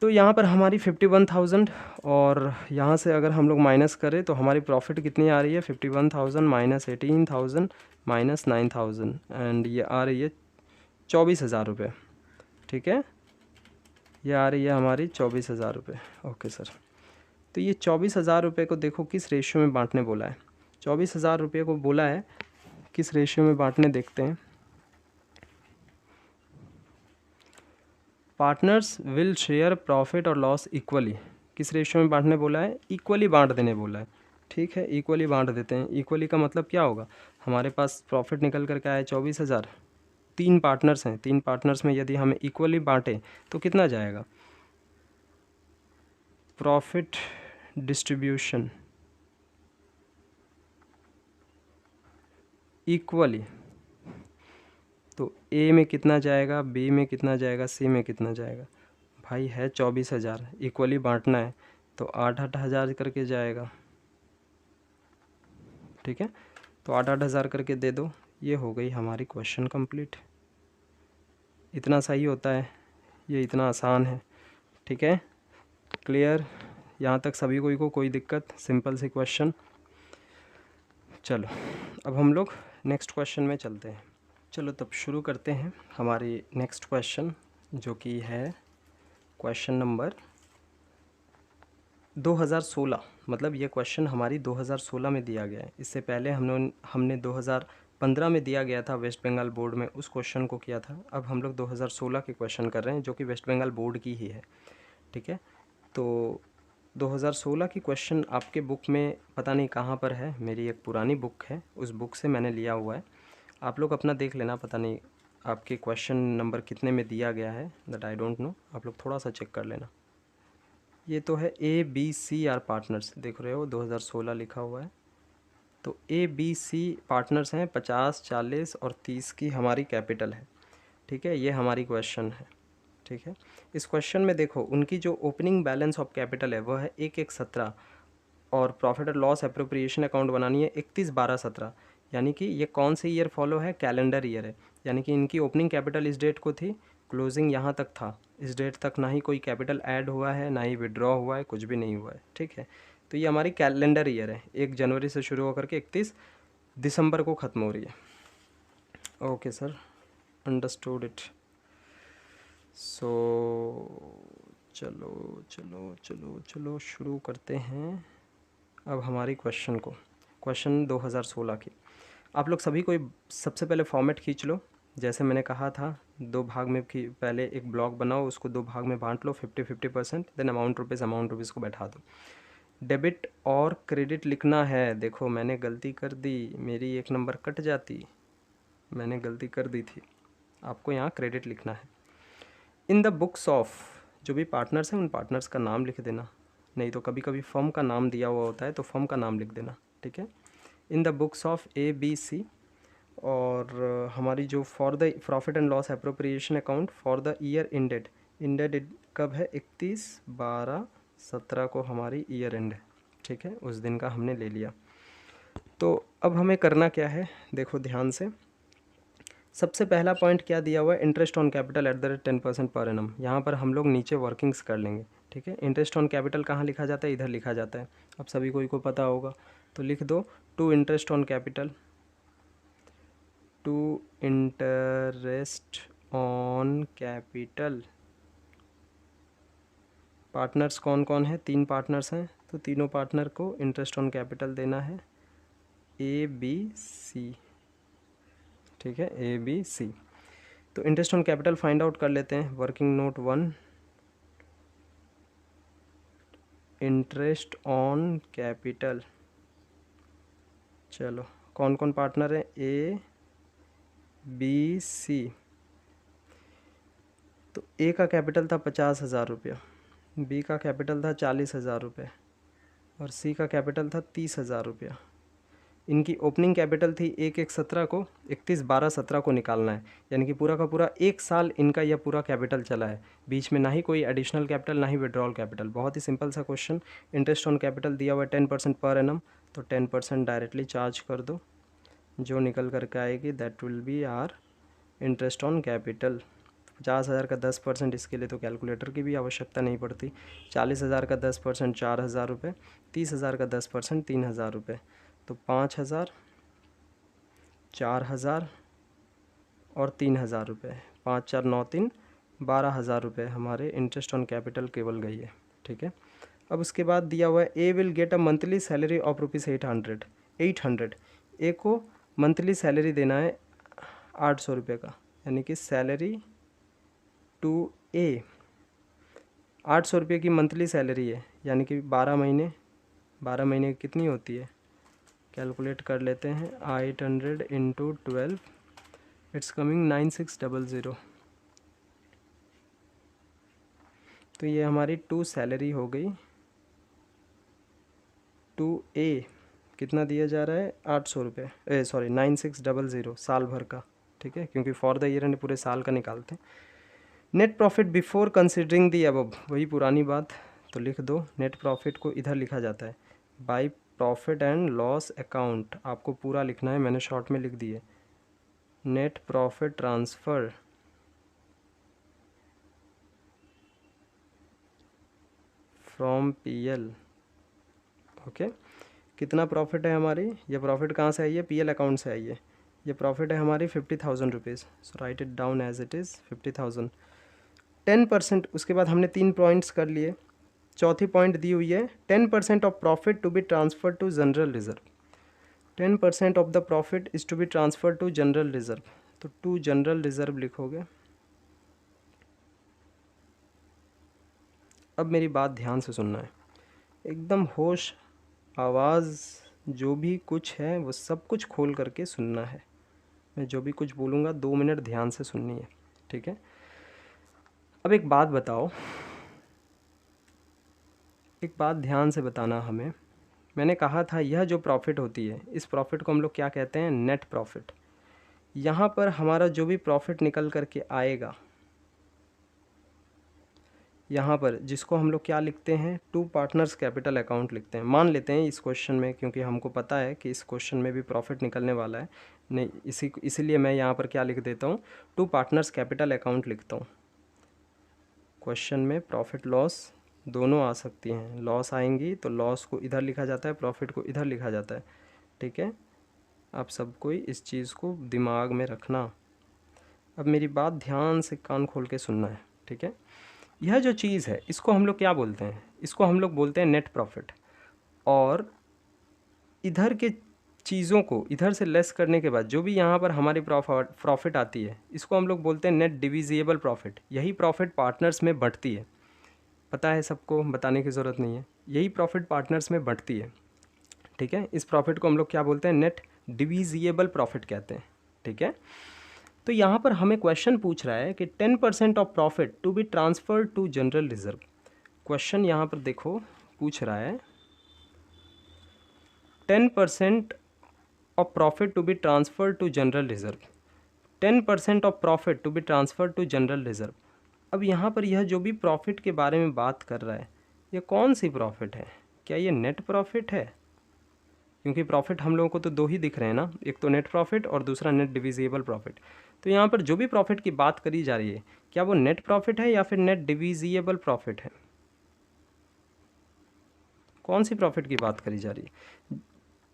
तो यहाँ पर हमारी 51,000, और यहाँ से अगर हम लोग माइनस करें तो हमारी प्रॉफिट कितनी आ रही है, 51,000 माइनस 18,000 माइनस 9,000, एंड ये आ रही है 24,000 रुपये, ठीक है। ये आ रही है हमारी 24,000 रुपये। ओके सर, तो ये 24,000 रुपये को देखो किस रेशियो में बांटने बोला है, 24,000 रुपये को बोला है किस रेशियो में बांटने, देखते हैं। पार्टनर्स विल शेयर प्रॉफिट और लॉस इक्वली, किस रेशियो में बांटने बोला है, इक्वली बांट देने बोला है, ठीक है। इक्वली बांट देते हैं। इक्वली का मतलब क्या होगा, हमारे पास प्रॉफिट निकल कर के आया 24,000, तीन पार्टनर्स हैं, तीन पार्टनर्स में यदि हमें इक्वली बांटें तो कितना जाएगा, प्रॉफिट डिस्ट्रीब्यूशन इक्वली, तो ए में कितना जाएगा, बी में कितना जाएगा, सी में कितना जाएगा, भाई है 24,000, इक्वली बांटना है तो 8,000 करके जाएगा, ठीक है। तो 8,000 करके दे दो, ये हो गई हमारी क्वेश्चन कंप्लीट। इतना सही होता है, ये इतना आसान है, ठीक है। क्लियर यहाँ तक सभी को कोई दिक्कत, सिंपल सी क्वेश्चन। चलो अब हम लोग नेक्स्ट क्वेश्चन में चलते हैं। चलो तब शुरू करते हैं हमारी नेक्स्ट क्वेश्चन, जो कि है क्वेश्चन नंबर 2016। मतलब ये क्वेश्चन हमारी 2016 में दिया गया है, इससे पहले हमने 2015 में दिया गया था वेस्ट बंगाल बोर्ड में, उस क्वेश्चन को किया था। अब हम लोग 2016 के क्वेश्चन कर रहे हैं जो कि वेस्ट बंगाल बोर्ड की ही है, ठीक है। तो 2016 की क्वेश्चन आपके बुक में पता नहीं कहाँ पर है, मेरी एक पुरानी बुक है, उस बुक से मैंने लिया हुआ है। आप लोग अपना देख लेना, पता नहीं आपके क्वेश्चन नंबर कितने में दिया गया है, दैट आई डोंट नो, आप लोग थोड़ा सा चेक कर लेना। ये तो है A B C are partners, देख रहे हो 2016 लिखा हुआ है। तो ए बी सी पार्टनर्स हैं, 50, 40 और 30 की हमारी कैपिटल है, ठीक है। ये हमारी क्वेश्चन है, ठीक है। इस क्वेश्चन में देखो उनकी जो ओपनिंग बैलेंस ऑफ कैपिटल है वह है 1,117, और प्रॉफिट और लॉस अप्रोप्रिएशन अकाउंट बनानी है 31/12/17, यानी कि ये कौन से ईयर फॉलो है, कैलेंडर ईयर है, यानी कि इनकी ओपनिंग कैपिटल इस डेट को थी, क्लोजिंग यहाँ तक था, इस डेट तक ना ही कोई कैपिटल ऐड हुआ है, ना ही विड्रॉ हुआ है, कुछ भी नहीं हुआ है, ठीक है। तो ये हमारी कैलेंडर ईयर है, 1 जनवरी से शुरू होकर के 31 दिसंबर को ख़त्म हो रही है। Okay sir, understood it. So चलो चलो चलो चलो शुरू करते हैं अब हमारी क्वेश्चन को, क्वेश्चन 2016 की। आप लोग सभी कोई सबसे पहले फॉर्मेट खींच लो, जैसे मैंने कहा था 2 भाग में पहले एक ब्लॉक बनाओ, उसको 2 भाग में बांट लो 50-50%, देन अमाउंट रुपीज़ को बैठा दो। डेबिट और क्रेडिट लिखना है। देखो मैंने गलती कर दी, मेरी 1 नंबर कट जाती, मैंने गलती कर दी थी, आपको यहाँ क्रेडिट लिखना है। इन द बुक्स ऑफ, जो भी पार्टनर्स हैं उन पार्टनर्स का नाम लिख देना, नहीं तो कभी कभी फर्म का नाम दिया हुआ होता है तो फर्म का नाम लिख देना, ठीक है। In the books of A B C, और हमारी जो for the profit and loss appropriation account for the year ended कब है, 31/12/17 को हमारी ईयर एंड है, ठीक है, उस दिन का हमने ले लिया। तो अब हमें करना क्या है, देखो ध्यान से। सबसे पहला पॉइंट क्या दिया हुआ है, interest on capital at the rate 10% per annum. यहाँ पर हम लोग नीचे वर्किंग्स कर लेंगे, ठीक है। इंटरेस्ट ऑन कैपिटल कहाँ लिखा जाता है, इधर लिखा जाता है, अब सभी को पता होगा। तो लिख दो to interest on capital, to interest on capital. Partners कौन कौन है, 3 पार्टनर्स हैं, तो तीनों पार्टनर को इंटरेस्ट ऑन कैपिटल देना है ABC, ठीक है, ABC। तो interest on capital find out कर लेते हैं। Working note 1, interest on capital. चलो कौन कौन पार्टनर है, ABC। तो A का कैपिटल था 50,000 रुपया, B का कैपिटल था 40,000 रुपये और C का कैपिटल था 30,000 रुपया। इनकी ओपनिंग कैपिटल थी 1/1/17 को, 31/12/17 को निकालना है, यानी कि पूरा का पूरा 1 साल इनका यह पूरा कैपिटल चला है। बीच में ना ही कोई एडिशनल कैपिटल ना ही विड्रॉल कैपिटल। बहुत ही सिंपल सा क्वेश्चन। इंटरेस्ट ऑन कैपिटल दिया हुआ है 10% पर एनम, तो 10% डायरेक्टली चार्ज कर दो, जो निकल करके आएगी that will be our interest on capital. 50,000 का 10%, इसके लिए तो कैलकुलेटर की भी आवश्यकता नहीं पड़ती। 40,000 का 10% 4,000 रुपये, 30,000 का 10% 3,000 रुपये, तो 5,000, 4,000 और 3,000 रुपये, 5 4 9 3 12,000 रुपये हमारे इंटरेस्ट ऑन कैपिटल केवल गई है, ठीक है। अब उसके बाद दिया हुआ है A will get a monthly salary of ₹800। A को मंथली सैलरी देना है 800 रुपये का, यानी कि सैलरी टू ए 800 रुपये की मंथली सैलरी है, यानी कि 12 महीने, 12 महीने कितनी होती है, कैलकुलेट कर लेते हैं। 800 इंटू 12, इट्स कमिंग 9600। तो ये हमारी टू सैलरी हो गई। टू ए कितना दिया जा रहा है, 800 रुपये, सॉरी 9600 साल भर का, ठीक है, क्योंकि फॉर द ईयर पूरे साल का निकालते हैं। Net profit before considering the above, वही पुरानी बात, तो लिख दो नेट प्रॉफिट को इधर लिखा जाता है by profit and loss account. आपको पूरा लिखना है, मैंने शॉर्ट में लिख दिए। Net profit transfer from PL, okay. कितना प्रॉफिट है हमारी, ये प्रॉफिट कहाँ से आई है, PL अकाउंट से आई है। ये प्रॉफिट है हमारी 50,000 rupees, so write it down as it is 50,000। 10%, उसके बाद हमने 3 पॉइंट्स कर लिए। चौथी पॉइंट दी हुई है 10% of profit to be transfer to general reserve. 10% of the profit is to be transfer to general reserve, तो टू जनरल रिजर्व लिखोगे। अब मेरी बात ध्यान से सुनना है, एकदम होश आवाज़, जो भी कुछ है वो सब कुछ खोल करके सुनना है। मैं जो भी कुछ बोलूँगा 2 मिनट ध्यान से सुननी है, ठीक है। अब एक बात बताओ, एक बात ध्यान से बताना हमें। मैंने कहा था यह जो प्रॉफिट होती है, इस प्रॉफिट को हम लोग क्या कहते हैं, नेट प्रॉफिट। यहाँ पर हमारा जो भी प्रॉफिट निकल करके आएगा, यहाँ पर जिसको हम लोग क्या लिखते हैं, टू पार्टनर्स कैपिटल अकाउंट लिखते हैं। मान लेते हैं इस क्वेश्चन में, क्योंकि हमको पता है कि इस क्वेश्चन में भी प्रॉफिट निकलने वाला है, नहीं इसीलिए मैं यहाँ पर क्या लिख देता हूँ, टू पार्टनर्स कैपिटल अकाउंट लिखता हूँ। क्वेश्चन में प्रॉफिट लॉस दोनों आ सकती हैं, लॉस आएंगी तो लॉस को इधर लिखा जाता है, प्रॉफिट को इधर लिखा जाता है, ठीक है। आप सबको इस चीज़ को दिमाग में रखना। अब मेरी बात ध्यान से कान खोल के सुनना है, ठीक है। यह जो चीज़ है इसको हम लोग क्या बोलते हैं, इसको हम लोग बोलते हैं नेट प्रॉफिट। और इधर के चीज़ों को इधर से लेस करने के बाद जो भी यहाँ पर हमारी प्रॉफिट आती है, इसको हम लोग बोलते हैं नेट डिविजिबल प्रॉफिट। यही प्रॉफिट पार्टनर्स में बढ़ती है, पता है सबको, बताने की ज़रूरत नहीं है। यही प्रॉफिट पार्टनर्स में बढ़ती है, ठीक है। इस प्रॉफिट को हम लोग क्या बोलते हैं, नेट डिविजिबल प्रॉफिट कहते हैं, ठीक है। तो यहाँ पर हमें क्वेश्चन पूछ रहा है कि 10% of profit to be transfer to general reserve. Question यहाँ पर देखो पूछ रहा है 10% of profit to be transfer to general reserve, 10% of profit to be transfer to general reserve. अब यहाँ पर यह जो भी प्रॉफिट के बारे में बात कर रहा है, ये कौन सी प्रॉफिट है, क्या ये नेट प्रॉफिट है? क्योंकि प्रॉफिट हम लोगों को तो दो ही दिख रहे हैं ना, एक तो नेट प्रॉफिट और दूसरा नेट डिविजिबल प्रॉफिट। तो यहाँ पर जो भी प्रॉफिट की बात करी जा रही है, क्या वो नेट प्रॉफिट है या फिर नेट डिविजिबल प्रॉफिट है? कौन सी प्रॉफिट की बात करी जा रही है?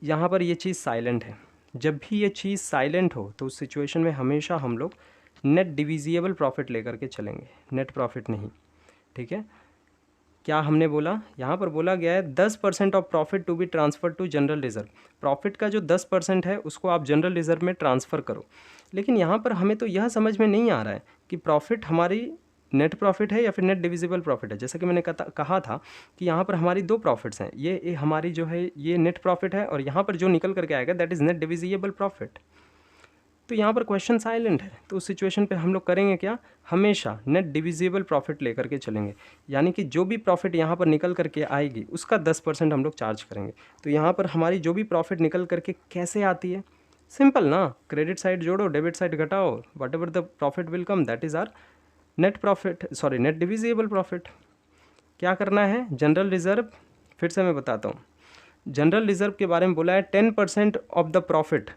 यहाँ पर ये चीज़ साइलेंट है। जब भी ये चीज़ साइलेंट हो तो उस सिचुएशन में हमेशा हम लोग नेट डिविजिबल प्रॉफिट लेकर के चलेंगे, नेट प्रॉफिट नहीं। ठीक है, क्या हमने बोला? यहाँ पर बोला गया है 10% of profit to be transfer to general reserve. Profit का जो 10% है उसको आप जनरल रिजर्व में ट्रांसफ़र करो। लेकिन यहाँ पर हमें तो यह समझ में नहीं आ रहा है कि प्रॉफिट हमारी नेट प्रॉफिट है या फिर नेट डिविजिबल प्रॉफिट है। जैसा कि मैंने कहा था कि यहाँ पर हमारी दो प्रॉफिट्स हैं, ये हमारी जो है ये नेट प्रॉफिट है और यहाँ पर जो निकल करके आएगा that is net divisible profit. तो यहाँ पर क्वेश्चन साइलेंट है, तो उस सिचुएशन पे हम लोग करेंगे क्या? हमेशा नेट डिविजिबल प्रॉफिट लेकर के चलेंगे, यानी कि जो भी प्रॉफिट यहाँ पर निकल करके आएगी उसका 10% हम लोग चार्ज करेंगे। तो यहाँ पर हमारी जो भी प्रॉफिट निकल करके कैसे आती है? सिंपल ना, क्रेडिट साइड जोड़ो, डेबिट साइड घटाओ, whatever the profit will come that is our net profit, sorry net divisible profit. क्या करना है? जनरल रिजर्व, फिर से मैं बताता हूँ, जनरल रिजर्व के बारे में बोला है 10% of the profit,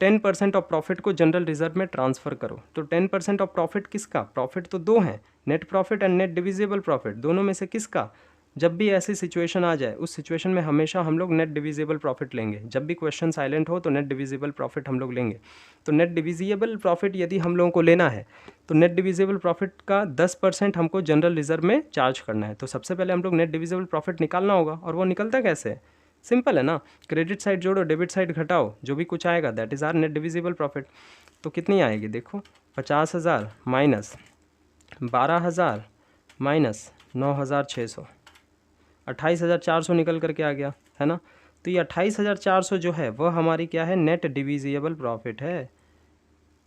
10% of profit को जनरल रिजर्व में ट्रांसफ़र करो। तो 10% ऑफ प्रॉफिट किसका? प्रॉफिट तो दो हैं, net profit and net divisible profit, दोनों में से किसका? जब भी ऐसी सिचुएशन आ जाए उस सिचुएशन में हमेशा हम लोग नेट डिविजिबल प्रॉफिट लेंगे। जब भी क्वेश्चन साइलेंट हो तो नेट डिविजिबल प्रॉफिट हम लोग लेंगे। तो नेट डिविजिबल प्रॉफिट यदि हम लोगों को लेना है तो नेट डिविजिबल प्रॉफिट का 10% हमको जनरल रिजर्व में चार्ज करना है। तो सबसे पहले हम लोग नेट डिविजिबल प्रॉफिट निकालना होगा, और वो निकलता कैसे है? सिंपल है ना, क्रेडिट साइड जोड़ो, डेबिट साइड घटाओ, जो भी कुछ आएगा that is our net divisible profit. तो कितनी आएगी देखो, 50,000 माइनस 12,000 माइनस 9,600, 28,400 निकल करके आ गया है ना। तो ये 28,400 जो है वह हमारी क्या है? नेट डिविजिबल प्रॉफिट है।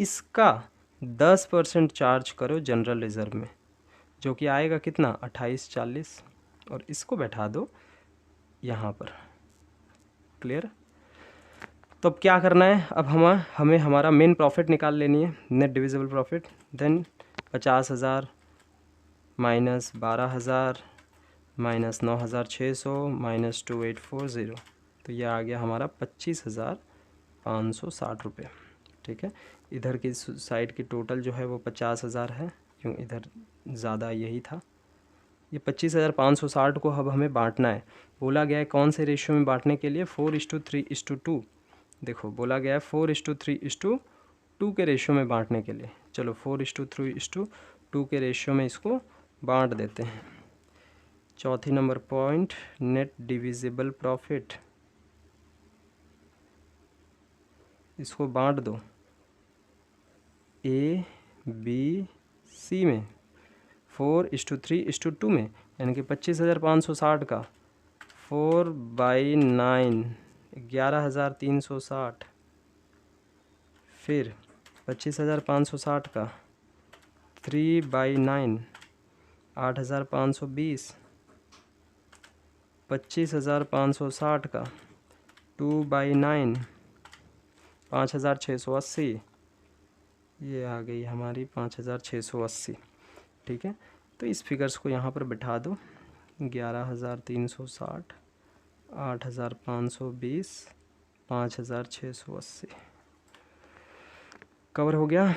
इसका 10% चार्ज करो जनरल रिजर्व में, जो कि आएगा कितना? 2840, और इसको बैठा दो यहाँ पर। क्लियर? तो अब क्या करना है? अब हमें हमारा मेन प्रॉफिट निकाल लेनी है, net divisible profit. Then 50,000 minus 12,000 minus 9,600 minus 2840, तो ये आ गया हमारा 25,560 रुपये। ठीक है, इधर की साइड की टोटल जो है वो 50,000 है, क्यों इधर ज़्यादा यही था। ये 25,560 को अब हमें बांटना है। बोला गया है कौन से रेशियो में बांटने के लिए? 4:3:2। देखो बोला गया है 4:3:2 के रेशियो में बांटने के लिए। चलो 4:3:2 के रेशियो में इसको बांट देते हैं। चौथी number point, net divisible profit, इसको बांट दो A, B, C में, 4:3:2 में, यानी कि 25,560 का 4/9 11,360, फिर 25,560 का 3/9 8,520, 25,560 का 2/9 5,680, ये आ गई हमारी 5,680। ठीक है, तो इस फिगर्स को यहाँ पर बिठा दो, 11,360, 8,520, 5,680 कवर हो गया।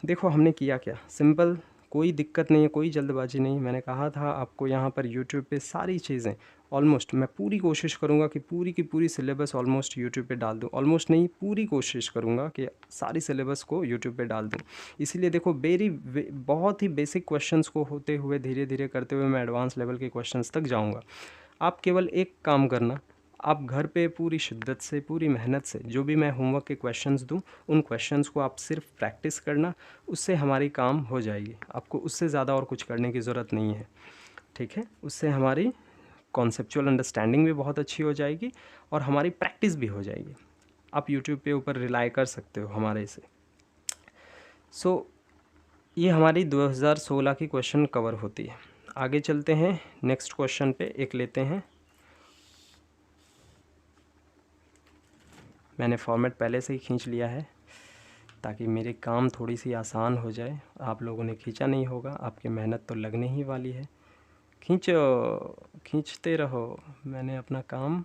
देखो हमने किया क्या, सिंपल, कोई दिक्कत नहीं है, कोई जल्दबाजी नहीं। मैंने कहा था आपको यहाँ पर यूट्यूब पे सारी चीज़ें ऑलमोस्ट, मैं पूरी कोशिश करूँगा कि पूरी की पूरी सिलेबस ऑलमोस्ट यूट्यूब पे डाल दूँ। ऑलमोस्ट नहीं, पूरी कोशिश करूँगा कि सारी सिलेबस को यूट्यूब पे डाल दूँ। इसीलिए देखो बहुत ही बेसिक क्वेश्चंस को होते हुए धीरे धीरे करते हुए मैं एडवांस लेवल के क्वेश्चंस तक जाऊँगा। आप केवल एक काम करना, आप घर पे पूरी शिद्दत से, पूरी मेहनत से जो भी मैं होमवर्क के क्वेश्चंस दूं उन क्वेश्चंस को आप सिर्फ प्रैक्टिस करना, उससे हमारी काम हो जाएगी। आपको उससे ज़्यादा और कुछ करने की ज़रूरत नहीं है। ठीक है, उससे हमारी कॉन्सेप्चुअल अंडरस्टैंडिंग भी बहुत अच्छी हो जाएगी और हमारी प्रैक्टिस भी हो जाएगी। आप यूट्यूब पे ऊपर रिलाई कर सकते हो हमारे से। ये हमारी 2016 की क्वेश्चन कवर होती है। आगे चलते हैं, नेक्स्ट क्वेश्चन पे एक लेते हैं। मैंने फॉर्मेट पहले से ही खींच लिया है ताकि मेरे काम थोड़ी सी आसान हो जाए। आप लोगों ने खींचा नहीं होगा, आपकी मेहनत तो लगने ही वाली है। खींचो, खींचते रहो, मैंने अपना काम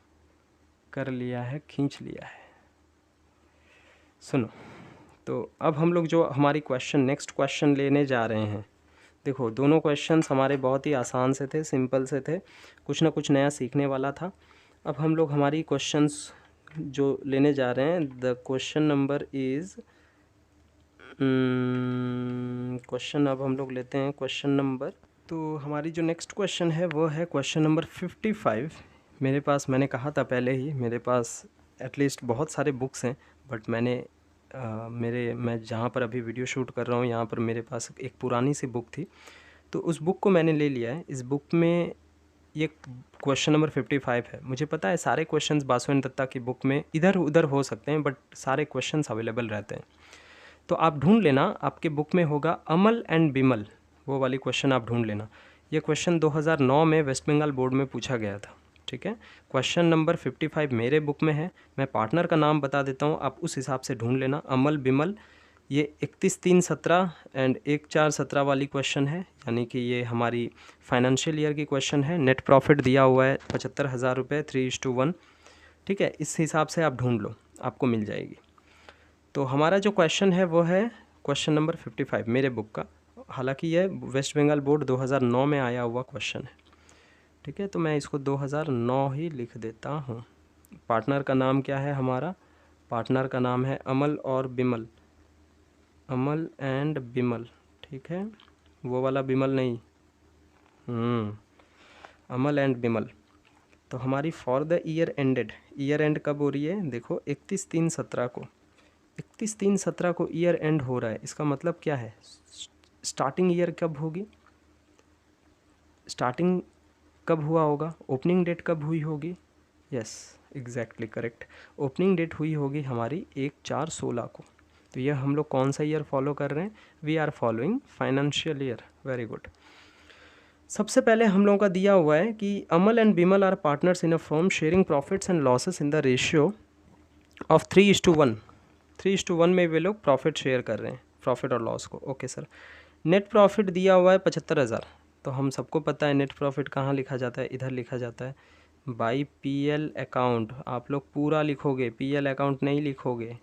कर लिया है, खींच लिया है। सुनो, तो अब हम लोग जो हमारी नेक्स्ट क्वेश्चन लेने जा रहे हैं, देखो दोनों क्वेश्चंस हमारे बहुत ही आसान से थे, सिंपल से थे, कुछ ना कुछ नया सीखने वाला था। अब हम लोग हमारी क्वेश्चंस जो लेने जा रहे हैं, the question number is question अब हम लोग लेते हैं क्वेश्चन नंबर, तो हमारी जो नेक्स्ट क्वेश्चन है वो है क्वेश्चन नंबर 55। मेरे पास, मैंने कहा था पहले ही, मेरे पास एटलीस्ट बहुत सारे बुक्स हैं, बट मैं जहाँ पर अभी वीडियो शूट कर रहा हूँ यहाँ पर मेरे पास एक पुरानी सी बुक थी, तो उस बुक को मैंने ले लिया है। इस बुक में ये क्वेश्चन नंबर 55 है। मुझे पता है सारे क्वेश्चंस बासुएन दत्ता की बुक में इधर उधर हो सकते हैं, बट सारे क्वेश्चंस अवेलेबल रहते हैं, तो आप ढूंढ लेना, आपके बुक में होगा अमल एंड बिमल, वो वाली क्वेश्चन आप ढूंढ लेना। ये क्वेश्चन 2009 में वेस्ट बंगाल बोर्ड में पूछा गया था, ठीक है। क्वेश्चन नंबर 55 मेरे बुक में है, मैं पार्टनर का नाम बता देता हूँ, आप उस हिसाब से ढूंढ लेना। अमल बिमल, ये 31/3/17 एंड 1/4/17 वाली क्वेश्चन है, यानी कि ये हमारी फाइनेंशियल ईयर की क्वेश्चन है। नेट प्रॉफिट दिया हुआ है 75,000 रुपये, 3:1, ठीक है। इस हिसाब से आप ढूंढ लो, आपको मिल जाएगी। तो हमारा जो क्वेश्चन है वो है क्वेश्चन नंबर 55 मेरे बुक का, हालांकि यह वेस्ट बंगाल बोर्ड 2009 में आया हुआ क्वेश्चन है, ठीक है। तो मैं इसको 2009 ही लिख देता हूँ। पार्टनर का नाम क्या है हमारा? पार्टनर का नाम है अमल और बिमल, अमल एंड बिमल, ठीक है, वो वाला बिमल नहीं, अमल एंड बिमल। तो हमारी for the year ended, year and कब हो रही है? देखो 31/3/17 को, 31/3/17 को ईयर एंड हो रहा है। इसका मतलब क्या है? स्टार्टिंग ईयर कब होगी? स्टार्टिंग कब हुआ होगा? ओपनिंग डेट कब हुई होगी? Yes, exactly correct, opening date हुई होगी हमारी 1/4/16 को। तो यह हम लोग कौन सा ईयर फॉलो कर रहे हैं? We are following financial year. Very good. सबसे पहले हम लोगों का दिया हुआ है कि Amal and Bimal are partners in a firm sharing profits and losses in the ratio of 3:1। 3:1 में वे लोग प्रॉफिट शेयर कर रहे हैं, प्रॉफिट और लॉस को। Okay sir. नेट प्रॉफिट दिया हुआ है 75,000, तो हम सबको पता है नेट प्रॉफिट कहाँ लिखा जाता है, इधर लिखा जाता है बाई पीएल अकाउंट। आप लोग पूरा लिखोगे, पीएल अकाउंट नहीं लिखोगे।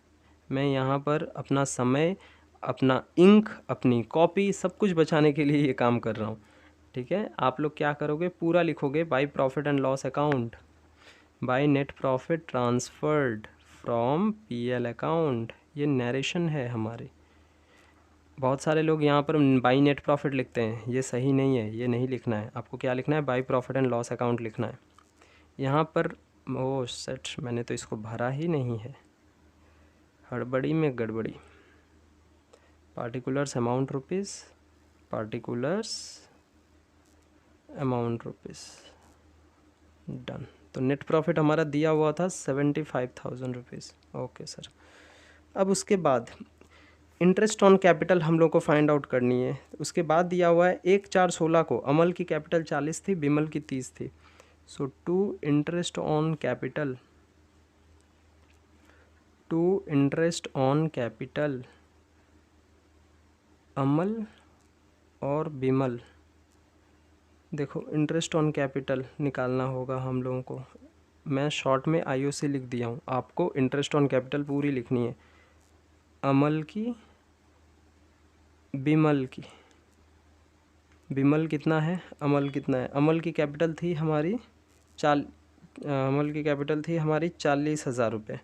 मैं यहाँ पर अपना समय, अपना इंक, अपनी कॉपी, सब कुछ बचाने के लिए ये काम कर रहा हूँ, ठीक है। आप लोग क्या करोगे? पूरा लिखोगे, by profit and loss account, by net profit transferred from PL account. ये नरेशन है हमारी। बहुत सारे लोग यहाँ पर बाई नेट प्रॉफिट लिखते हैं, ये सही नहीं है, ये नहीं लिखना है। आपको क्या लिखना है? By profit and loss account लिखना है यहाँ पर। ओ सेट, मैंने तो इसको भरा ही नहीं है, हड़बड़ी में गड़बड़ी। Particulars amount rupees, particulars amount rupees, done. तो नेट प्रॉफिट हमारा दिया हुआ था 75,000 रुपीज़। Okay sir. अब उसके बाद इंटरेस्ट ऑन कैपिटल हम लोग को फाइंड आउट करनी है। उसके बाद दिया हुआ है 1/4/16 को अमल की कैपिटल 40 थी, बिमल की 30 थी। So two interest on capital, to interest on capital Amal और बिमल। देखो इंटरेस्ट ऑन कैपिटल निकालना होगा हम लोगों को। मैं शॉर्ट में आईओसी लिख दिया हूँ, आपको इंटरेस्ट ऑन कैपिटल पूरी लिखनी है। अमल की, बिमल की, बिमल कितना है, अमल कितना है? अमल की कैपिटल थी हमारी अमल की कैपिटल थी हमारी 40,000 रुपये,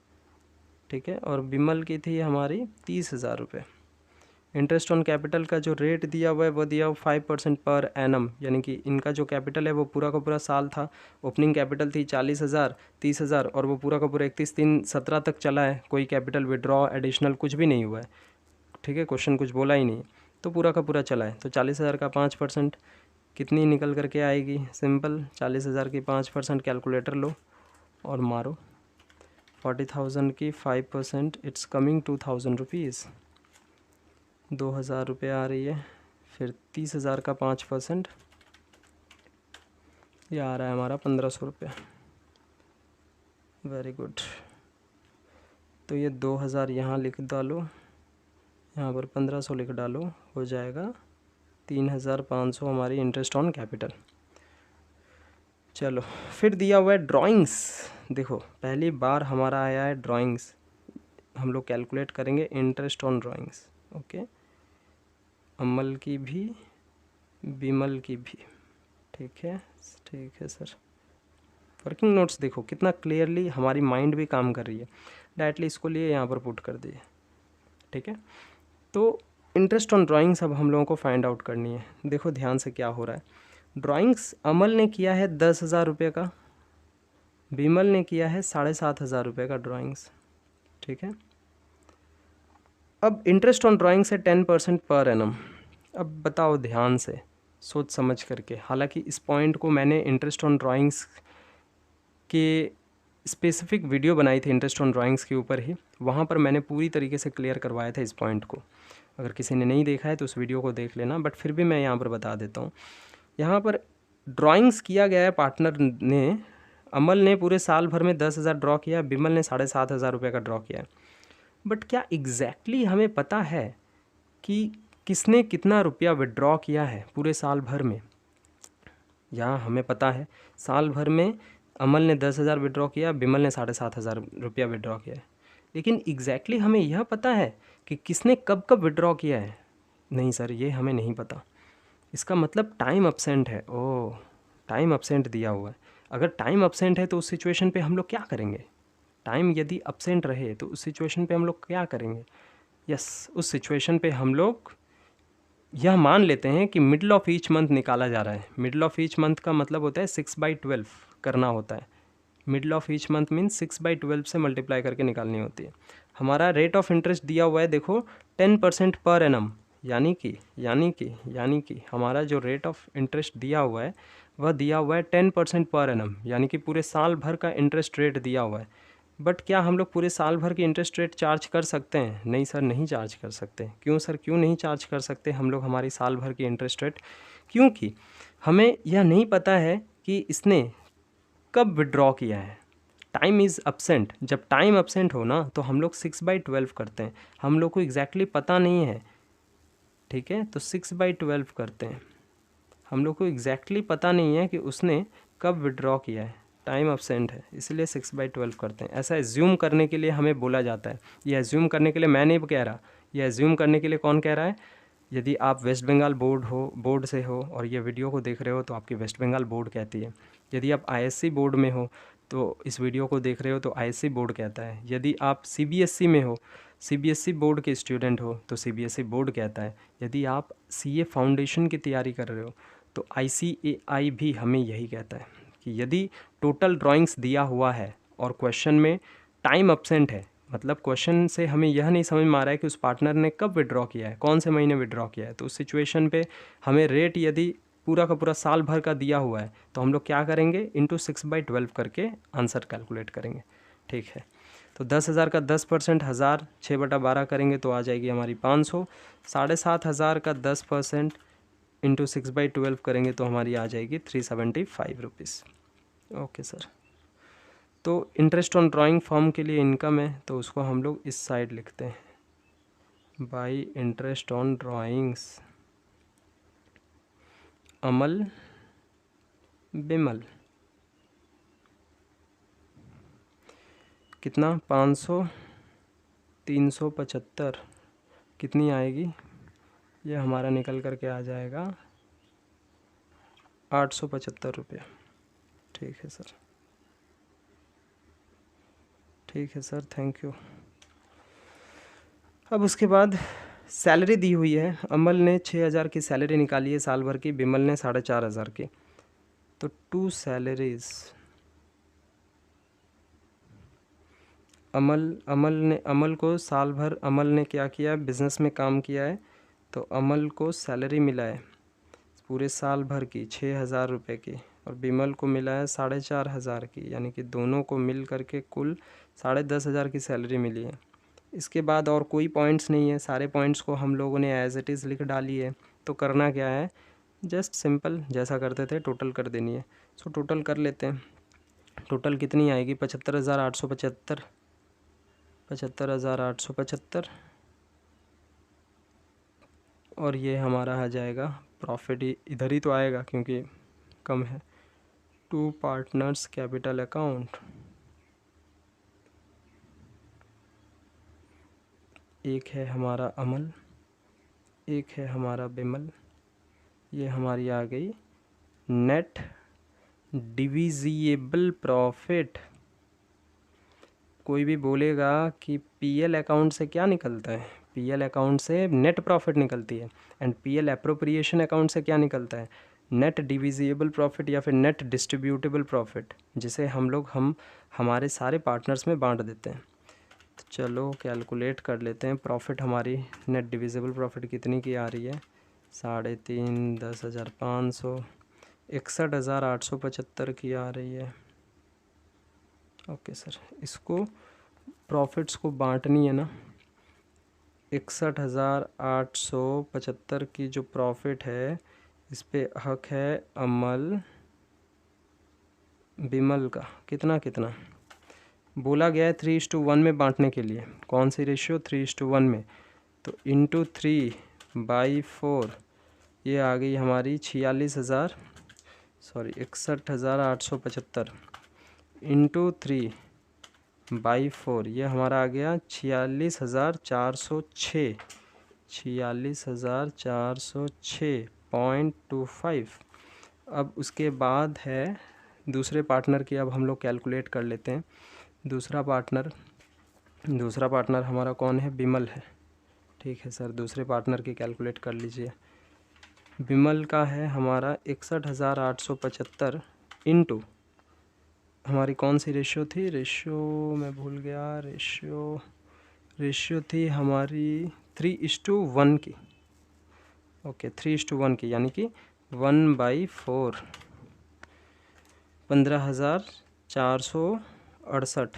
ठीक है, और बिमल की थी हमारी 30,000 रुपये। इंटरेस्ट ऑन कैपिटल का जो रेट दिया हुआ है वो दिया हुआ 5% पर एनम, यानी कि इनका जो कैपिटल है वो पूरा का पूरा साल था। ओपनिंग कैपिटल थी 40,000, 30,000, और वो पूरा का पूरा 31/3/17 तक चला है। कोई कैपिटल विड्रॉ एडिशनल कुछ भी नहीं हुआ है, ठीक है, क्वेश्चन कुछ बोला ही नहीं, तो पूरा का पूरा चला है। तो 40,000 का 5% कितनी निकल करके आएगी? सिंपल, 40,000 की 5% कैलकुलेटर लो और मारो। 40,000 की 5%, इट्स कमिंग 2,000 रुपीज़, 2,000 रुपये आ रही है। फिर 30,000 का 5%, ये आ रहा है हमारा 1,500 रुपये। Very good. तो ये 2,000 यहाँ लिख डालो, यहाँ पर 1,500 लिख डालो, हो जाएगा 3,500 हमारी इंटरेस्ट ऑन कैपिटल। चलो फिर दिया हुआ है ड्राइंग्स। देखो पहली बार हमारा आया है ड्राइंग्स। हम लोग कैलकुलेट करेंगे इंटरेस्ट ऑन ड्राइंग्स। ओके, अमल की भी बिमल की भी। ठीक है सर। वर्किंग नोट्स देखो कितना क्लियरली हमारी माइंड भी काम कर रही है। डायरेक्टली इसको लिए यहाँ पर पुट कर दिए। ठीक है, तो इंटरेस्ट ऑन ड्राइंग्स अब हम लोगों को फाइंड आउट करनी है। देखो ध्यान से क्या हो रहा है। ड्राइंग्स अमल ने किया है 10,000 रुपये का, बिमल ने किया है 7,500 रुपये का ड्राइंग्स। ठीक है, अब इंटरेस्ट ऑन ड्राइंग्स है 10% पर एनम। अब बताओ ध्यान से सोच समझ करके, हालांकि इस पॉइंट को मैंने इंटरेस्ट ऑन ड्राइंग्स के स्पेसिफिक वीडियो बनाई थी इंटरेस्ट ऑन ड्राइंग्स के ऊपर ही, वहाँ पर मैंने पूरी तरीके से क्लियर करवाया था इस पॉइंट को। अगर किसी ने नहीं देखा है तो उस वीडियो को देख लेना, बट फिर भी मैं यहाँ पर बता देता हूँ। यहाँ पर ड्राइंग्स किया गया है पार्टनर ने, अमल ने पूरे साल भर में 10,000 ड्रॉ किया, बिमल ने 7,500 रुपये का ड्रॉ किया है। बट क्या एग्जैक्टली हमें पता है कि किसने कितना रुपया विड्रॉ किया है पूरे साल भर में? यहाँ हमें पता है साल भर में अमल ने 10,000 विड्रॉ किया, बिमल ने 7,500 रुपया विड्रॉ किया है, लेकिन एग्जैक्टली हमें यह पता है कि किसने कब कब विड्रॉ किया है? नहीं सर, ये हमें नहीं पता। इसका मतलब टाइम अब्सेंट है। ओह, टाइम अब्सेंट दिया हुआ है। अगर टाइम अब्सेंट है तो उस सिचुएशन पे हम लोग क्या करेंगे? टाइम यदि अब्सेंट रहे तो उस सिचुएशन पे हम लोग क्या करेंगे? यस, उस सिचुएशन पे हम लोग यह मान लेते हैं कि मिडल ऑफ ईच मंथ निकाला जा रहा है। मिडल ऑफ ईच मंथ का मतलब होता है 6/12 करना होता है। Middle of each month means 6/12 से मल्टीप्लाई करके निकालनी होती है। हमारा रेट ऑफ इंटरेस्ट दिया हुआ है देखो 10% पर एनम, यानी कि हमारा जो रेट ऑफ इंटरेस्ट दिया हुआ है वह दिया हुआ है 10% पर एनम, यानी कि पूरे साल भर का इंटरेस्ट रेट दिया हुआ है। बट क्या हम लोग पूरे साल भर की इंटरेस्ट रेट चार्ज कर सकते हैं? नहीं सर, नहीं चार्ज कर सकते। क्यों सर, क्यों नहीं चार्ज कर सकते हम लोग हमारी साल भर की इंटरेस्ट रेट? क्योंकि हमें यह नहीं पता है कि इसने कब विड्रॉ किया है। Time is absent. जब टाइम अब्सेंट हो ना तो हम लोग 6/12 करते हैं। हम लोग को एग्जैक्टली पता नहीं है, ठीक है, तो 6/12 करते हैं। हम लोग को एग्जैक्टली पता नहीं है कि उसने कब विड्रॉ किया है, टाइम अब्सेंट है, इसलिए 6/12 करते हैं। ऐसा एज्यूम करने के लिए हमें बोला जाता है। ये एज्यूम करने के लिए मैं नहीं कह रहा, ये एज्यूम करने के लिए कौन कह रहा है? यदि आप वेस्ट बंगाल बोर्ड से हो और ये वीडियो को देख रहे हो तो आपकी वेस्ट बंगाल बोर्ड कहती है। यदि आप आईएससी बोर्ड में हो तो इस वीडियो को देख रहे हो तो आईएससी बोर्ड कहता है। यदि आप सीबीएसई में हो, सीबीएसई बोर्ड के स्टूडेंट हो तो सीबीएसई बोर्ड कहता है। यदि आप सीए फाउंडेशन की तैयारी कर रहे हो तो आईसीएआई भी हमें यही कहता है कि यदि टोटल ड्राइंग्स दिया हुआ है और क्वेश्चन में टाइम अब्सेंट है, मतलब क्वेश्चन से हमें यह नहीं समझ में आ रहा है कि उस पार्टनर ने कब विड्रॉ किया है, कौन से महीने विड्रॉ किया है, तो उस सिचुएशन पे हमें रेट यदि पूरा का पूरा साल भर का दिया हुआ है तो हम लोग क्या करेंगे, इंटू 6/12 करके आंसर कैलकुलेट करेंगे। ठीक है, तो 10,000 का 10%, 1,000 6/12 करेंगे तो आ जाएगी हमारी 500। 7,500 का 10% इंटू 6/12 करेंगे तो हमारी आ जाएगी 375 रुपीज़। ओके सर, तो इंटरेस्ट ऑन ड्राइंग फॉर्म के लिए इनकम है तो उसको हम लोग इस साइड लिखते हैं, बाई इंटरेस्ट ऑन ड्राइंग्स अमल बिमल। कितना? 500, 375 कितनी आएगी? ये हमारा निकल करके आ जाएगा 875 रुपये। ठीक है सर, ठीक है सर, थैंक यू। अब उसके बाद सैलरी दी हुई है। अमल ने 6,000 की सैलरी निकाली है साल भर की, बिमल ने 4,500 की, तो 2 सैलरीज। अमल को साल भर अमल ने क्या किया, बिज़नेस में काम किया है, तो अमल को सैलरी मिला है पूरे साल भर की 6,000 रुपये की, और बिमल को मिला है 4,500 की, यानी कि दोनों को मिल करके कुल 10,500 की सैलरी मिली है। इसके बाद और कोई पॉइंट्स नहीं है, सारे पॉइंट्स को हम लोगों ने एज इट इज़ लिख डाली है। तो करना क्या है, जस्ट सिंपल जैसा करते थे टोटल कर देनी है। सो टोटल कर लेते हैं। टोटल कितनी आएगी? 75,875, 75,875, और ये हमारा आ जाएगा प्रॉफिट, इधर ही तो आएगा क्योंकि कम है, टू पार्टनर्स कैपिटल अकाउंट, एक है हमारा अमल, एक है हमारा बिमल। ये हमारी आ गई नेट डिविजिएबल प्रॉफिट। कोई भी बोलेगा कि पीएल अकाउंट से क्या निकलता है, पीएल अकाउंट से नेट प्रॉफिट निकलती है, एंड पीएल एप्रोप्रिएशन अकाउंट से क्या निकलता है, नेट डिविजिएबल प्रॉफिट या फिर नेट डिस्ट्रीब्यूटेबल प्रॉफिट, जिसे हम हमारे सारे पार्टनर्स में बांट देते हैं। तो चलो कैलकुलेट कर लेते हैं। प्रॉफिट हमारी नेट डिविजिबल प्रॉफिट कितनी की आ रही है, 3.5, 10,500, 61,875 की आ रही है। ओके सर, इसको प्रॉफिट्स को बांटनी है ना। 61,875 की जो प्रॉफिट है इस पे हक है अमल बिमल का। कितना कितना बोला गया है, 3:1 में बांटने के लिए। कौन सी रेशियो, 3:1 में। तो इंटू 3/4 ये आ गई हमारी 61,875 इंटू 3/4 ये हमारा आ गया 46,406, 46,406.25। अब उसके बाद है दूसरे पार्टनर की। अब हम लोग कैलकुलेट कर लेते हैं। दूसरा पार्टनर हमारा कौन है, बिमल है। ठीक है सर, दूसरे पार्टनर की कैलकुलेट कर लीजिए। बिमल का है हमारा 61,875 इंटू हमारी कौन सी रेशियो थी, रेशियो मैं भूल गया, रेशियो थी हमारी 3:1 की। ओके, 3:1 की, यानी कि 1/4, 15,468,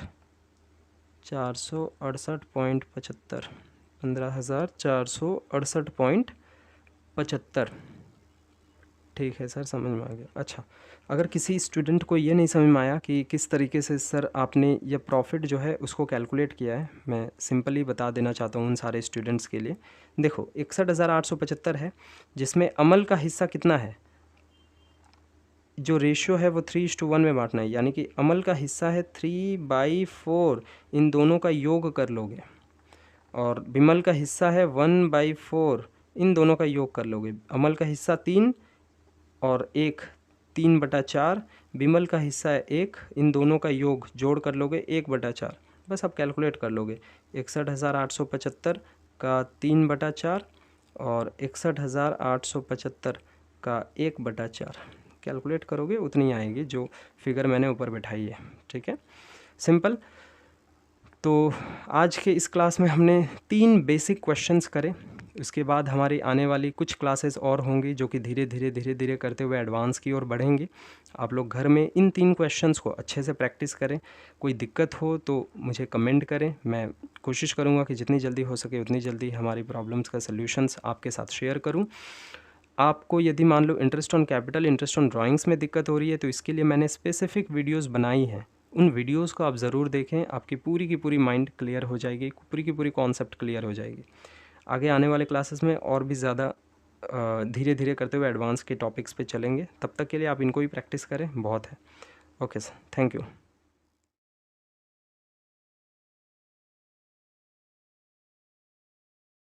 468.75, 15,468.75। ठीक है सर, समझ में आ गया। अच्छा, अगर किसी स्टूडेंट को ये नहीं समझ में आया कि किस तरीके से सर आपने ये प्रॉफिट जो है उसको कैलकुलेट किया है, मैं सिंपली बता देना चाहता हूँ उन सारे स्टूडेंट्स के लिए। देखो 61,875 है, जिसमें अमल का हिस्सा कितना है, जो रेशियो है वो 3:1 में बांटना है, यानी कि अमल का हिस्सा है 3/4, इन दोनों का योग कर लोगे। और बिमल का हिस्सा है 1/4, इन दोनों का योग कर लोगे। अमल का हिस्सा 3 और 1, 3/4, बिमल का हिस्सा है 1, इन दोनों का योग जोड़ कर लोगे 1/4। बस आप कैलकुलेट कर लोगे 61,875 का 3/4 और 61,875 का 1/4। कैलकुलेट करोगे उतनी आएगी जो फिगर मैंने ऊपर बैठाई है। ठीक है, सिंपल। तो आज के इस क्लास में हमने 3 बेसिक क्वेश्चंस करे। उसके बाद हमारी आने वाली कुछ क्लासेस और होंगी जो कि धीरे धीरे करते हुए एडवांस की ओर बढ़ेंगी। आप लोग घर में इन 3 क्वेश्चंस को अच्छे से प्रैक्टिस करें। कोई दिक्कत हो तो मुझे कमेंट करें, मैं कोशिश करूँगा कि जितनी जल्दी हो सके उतनी जल्दी हमारी प्रॉब्लम्स का सल्यूशंस आपके साथ शेयर करूँ। आपको यदि मान लो interest on capital, interest on drawings में दिक्कत हो रही है तो इसके लिए मैंने स्पेसिफिक वीडियोस बनाई हैं। उन वीडियोस को आप ज़रूर देखें, आपकी पूरी की पूरी माइंड क्लियर हो जाएगी, पूरी की पूरी कॉन्सेप्ट क्लियर हो जाएगी। आगे आने वाले क्लासेस में और भी ज़्यादा धीरे धीरे करते हुए एडवांस के टॉपिक्स पे चलेंगे। तब तक के लिए आप इनको ही प्रैक्टिस करें, बहुत है। Okay sir, thank you.